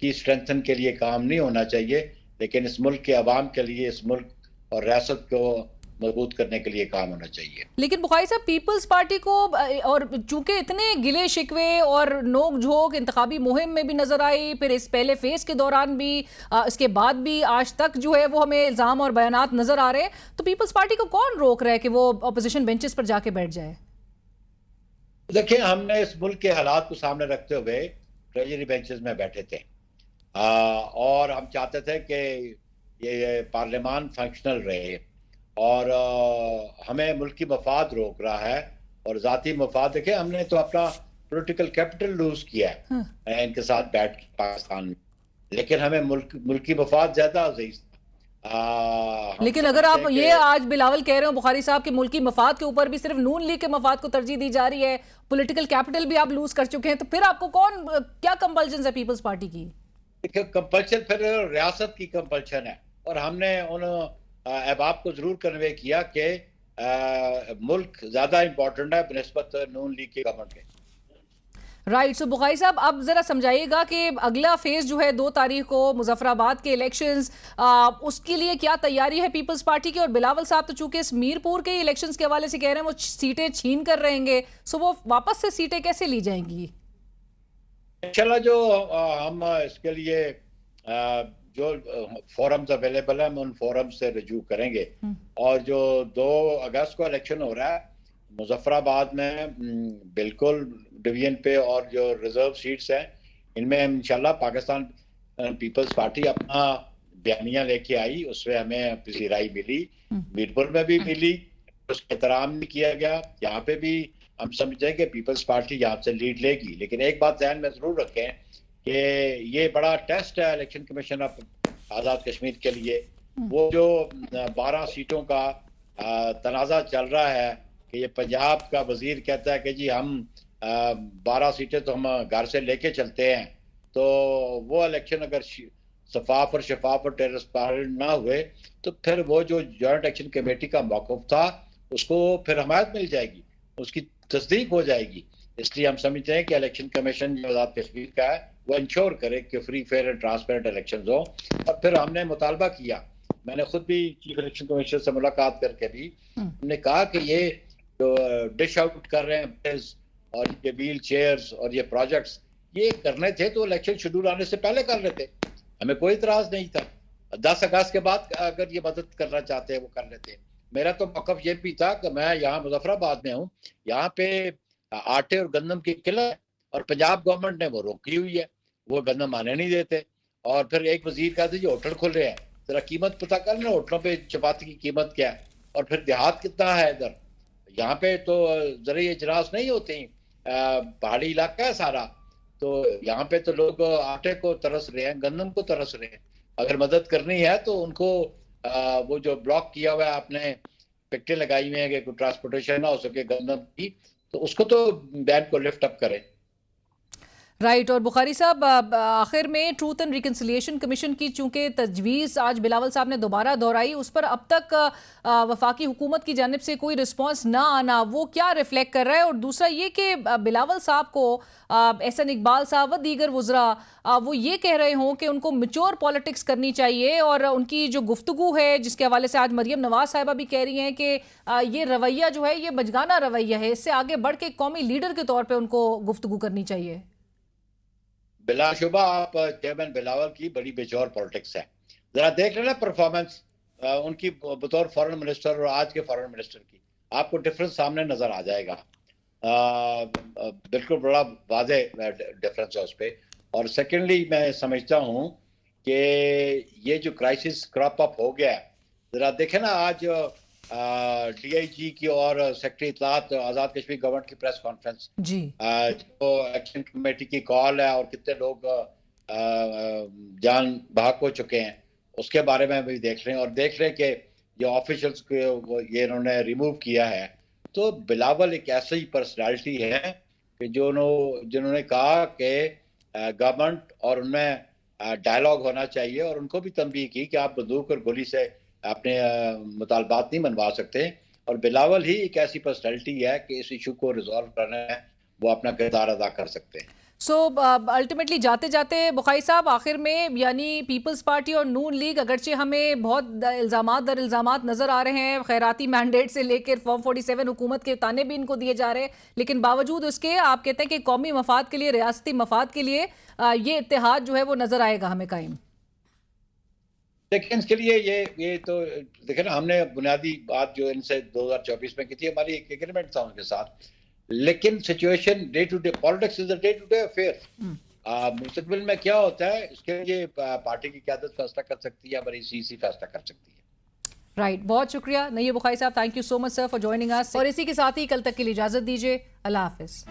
की स्ट्रेंथन के लिए काम नहीं होना चाहिए, लेकिन इस मुल्क के अवाम के लिए, इस मुल्क और रियासत को मजबूत करने के लिए काम होना चाहिए। लेकिन बुखारी साहब पीपल्स पार्टी को, और चूंकि इतने गिले शिकवे और नोक झोंक इंतखाबी मुहिम में भी नजर आई, फिर इस पहले फेज के दौरान भी, इसके बाद भी आज तक जो है वो हमें इल्जाम और बयानात नजर आ रहे हैं, तो पीपल्स पार्टी को कौन रोक रहा है कि वो अपोजिशन बेंचेस पर जाके बैठ जाए? देखिए, हमने इस मुल्क के हालात को सामने रखते हुए ट्रेजरी बेंचेस में बैठे थे, और हम चाहते थे कि ये पार्लियामान फंक्शनल रहे, और हमें मुल्की मफाद रोक रहा है और ज़ाती मफाद। देखिए, हमने तो अपना पॉलिटिकल कैपिटल लूज किया है इनके साथ बैठ के पाकिस्तान में, लेकिन हमें मुल्की मफाद ज़्यादा अजीज था। लेकिन अगर आप ये आज बिलावल कह रहे हो बुखारी साहब के मुल्की मफाद के ऊपर भी सिर्फ नून लीग के मफाद को तरजीह दी जा रही है, पॉलिटिकल कैपिटल भी आप लूज कर चुके हैं, तो फिर आपको क्या कंपल्शन है पीपल्स पार्टी की? कंपल्शन फिर रियासत की कंपल्शन है, और हमने उन अहबाब को जरूर कन्वे किया कि मुल्क ज्यादा इंपॉर्टेंट है बनिस्बत नून लीग के गवर्नमेंट के। राइट, सो बुखारी साहब अब जरा समझाइएगा कि अगला फेज जो है 2 तारीख को मुजफ्फराबाद के इलेक्शंस, उसके लिए क्या तैयारी है पीपल्स पार्टी की? और बिलावल साहब तो चूंकि इस मीरपुर के इलेक्शंस के हवाले से कह रहे हैं वो सीटें छीन कर रहेंगे, सो वो वापस से सीटें कैसे ली जाएंगी? इंशाल्लाह जो हम इसके लिए जो फोरम्स अवेलेबल है हम उन फोरम्स से रजू करेंगे। और जो 2 अगस्त को इलेक्शन हो रहा है मुजफ्फराबाद में, बिल्कुल डिवीजन पे, और जो रिजर्व सीट्स हैं इनमें इंशाल्लाह पाकिस्तान पीपल्स पार्टी अपना बयानिया लेके आई, उसमें हमें किसी राय मिली, मीरपुर में भी मिली, उसका एहतराम नहीं किया गया। यहाँ पे भी हम समझते हैं कि पीपल्स पार्टी यहाँ से लीड लेगी। लेकिन एक बात ध्यान में जरूर रखें कि ये बड़ा टेस्ट है इलेक्शन कमीशन ऑफ आज़ाद कश्मीर के लिए। वो जो 12 सीटों का तनाज़ा चल रहा है कि ये पंजाब का वजीर कहता है कि जी हम 12 सीटें तो हम घर से लेके चलते हैं, तो वो इलेक्शन अगर शफाफ और शफाफ और ट्रांसपेरेंट ना हुए तो फिर वो जो जॉइंट एक्शन कमेटी का मौक़िफ़ था उसको फिर हमायत मिल जाएगी, उसकी तस्दीक हो जाएगी। इसलिए हम समझते हैं कि इलेक्शन कमीशन जो आज़ाद कश्मीर का है वो इंश्योर करे कि free fair and transparent election हो। और फिर हमने मुतालबा किया, मैंने खुद भी चीफ इलेक्शन कमीशनर से मुलाकात करके भी हमने कहा कि ये जो डिश आउट कर रहे हैं और ये व्हील चेयर्स और ये प्रोजेक्ट्स ये करने थे तो इलेक्शन शेड्यूल आने से पहले कर लेते, हमें कोई इतराज नहीं था। 10 अगस्त के बाद अगर ये मदद करना चाहते हैं वो कर लेते। मेरा तो मौक़िफ़ ये भी था कि मैं यहाँ मुजफ्फराबाद में हूँ, यहाँ पे आटे और गंदम की किल्लत है और पंजाब गवर्नमेंट ने वो रोकी हुई है, वो गंदम आने नहीं देते। और फिर एक वजीर कहते जी होटल खुल रहे हैं, जरा कीमत पता कर लेना होटलों पे चपाती की कीमत क्या है, और फिर देहात कितना है इधर। यहाँ पे तो ज़रूरी इजलास नहीं होती, पहाड़ी इलाका है सारा, तो यहाँ पे तो लोग आटे को तरस रहे हैं, गंदम को तरस रहे हैं। अगर मदद करनी है तो उनको वो जो ब्लॉक किया हुआ है आपने पिक्टें लगाई हुई है कि कोई ट्रांसपोर्टेशन ना हो सके गंदम की, तो उसको तो बैन को लिफ्ट अप करें। राइट, और बुखारी साहब आखिर में ट्रूथ एंड रिकन्सिलिएशन कमीशन की चूंकि तजवीज़ आज बिलावल साहब ने दोबारा दोहराई, उस पर अब तक वफाकी हुकूमत की जानिब से कोई रिस्पांस ना आना वो क्या रिफ्लेक्ट कर रहा है? और दूसरा ये कि बिलावल साहब को एहसन इकबाल साहब व दीगर वज़रा वो ये कह रहे हों कि उनको मैच्योर पॉलिटिक्स करनी चाहिए, और उनकी जो गुफ्तगू है जिसके हवाले से आज मरियम नवाज साहिबा भी कह रही हैं कि ये रवैया जो है ये बचगाना रवैया है, इससे आगे बढ़ के कौमी लीडर के तौर पर उनको गुफ्तगू करनी चाहिए। बिलाशुबा आप चेयरमैन बिलावल की बड़ी बेजोर पॉलिटिक्स है, जरा देख लेना परफॉर्मेंस उनकी बतौर फॉरेन मिनिस्टर और आज के फॉरेन मिनिस्टर की, आपको डिफरेंस सामने नजर आ जाएगा। बिल्कुल बड़ा वाज़े डिफरेंस है उस पर। और सेकेंडली मैं समझता हूँ कि ये जो क्राइसिस क्रॉप अप हो गया है, जरा देखे ना आज DIG की और सेक्रेटरी इत्तलात आज़ाद कश्मीर गवर्नमेंट की प्रेस कॉन्फ्रेंस जी, जो एक्शन कमेटी की कॉल है और कितने लोग जान भाग हो चुके हैं उसके बारे में भी देख रहे हैं, और देख रहे हैं कि जो ऑफिशियल्स को ये इन्होंने रिमूव किया है। तो बिलावल एक ऐसी पर्सनालिटी है कि जिन्होंने कहा कि गवर्नमेंट और उनमें डायलॉग होना चाहिए, और उनको भी तंबीह की कि आप बंदूक और गोली से अपने मुतालबात नहीं मनवा सकते। और बिलावल ही एक ऐसी पर्सनैलिटी है कि इस इशू को रिजॉल्व करने में वो अपना किरदार अदा कर सकते हैं। सो अल्टीमेटली जाते जाते बुखारी साहब आखिर में यानी पीपल्स पार्टी और नून लीग अगरचे हमें बहुत इल्ज़ामात दर इल्ज़ामात नज़र आ रहे हैं, खैराती मैंडेट से लेकर फॉर्म 47 हुकूमत के ताने भी इनको दिए जा रहे हैं, लेकिन बावजूद उसके आप कहते हैं कि कौमी मफाद के लिए, रियासती मफाद के लिए ये इत्तेहाद जो है वो नज़र आएगा हमें कायम। लेकिन इसके लिए ये तो देखे ना, हमने बुनियादी बात जो इनसे 2024 में की थी, हमारी एक एग्रीमेंट था उनके साथ, लेकिन situation day to day politics is a day to day affair. मुस्तकबिल में क्या होता है इसके लिए पार्टी की क़यादत फैसला कर सकती है, हमारी CC फैसला कर सकती है। राइट, बहुत शुक्रिया नईब बुखारी साहब, thank you so much sir for joining us. और इसी के साथ ही कल तक के लिए इजाजत दीजिए, अल्लाह हाफिज।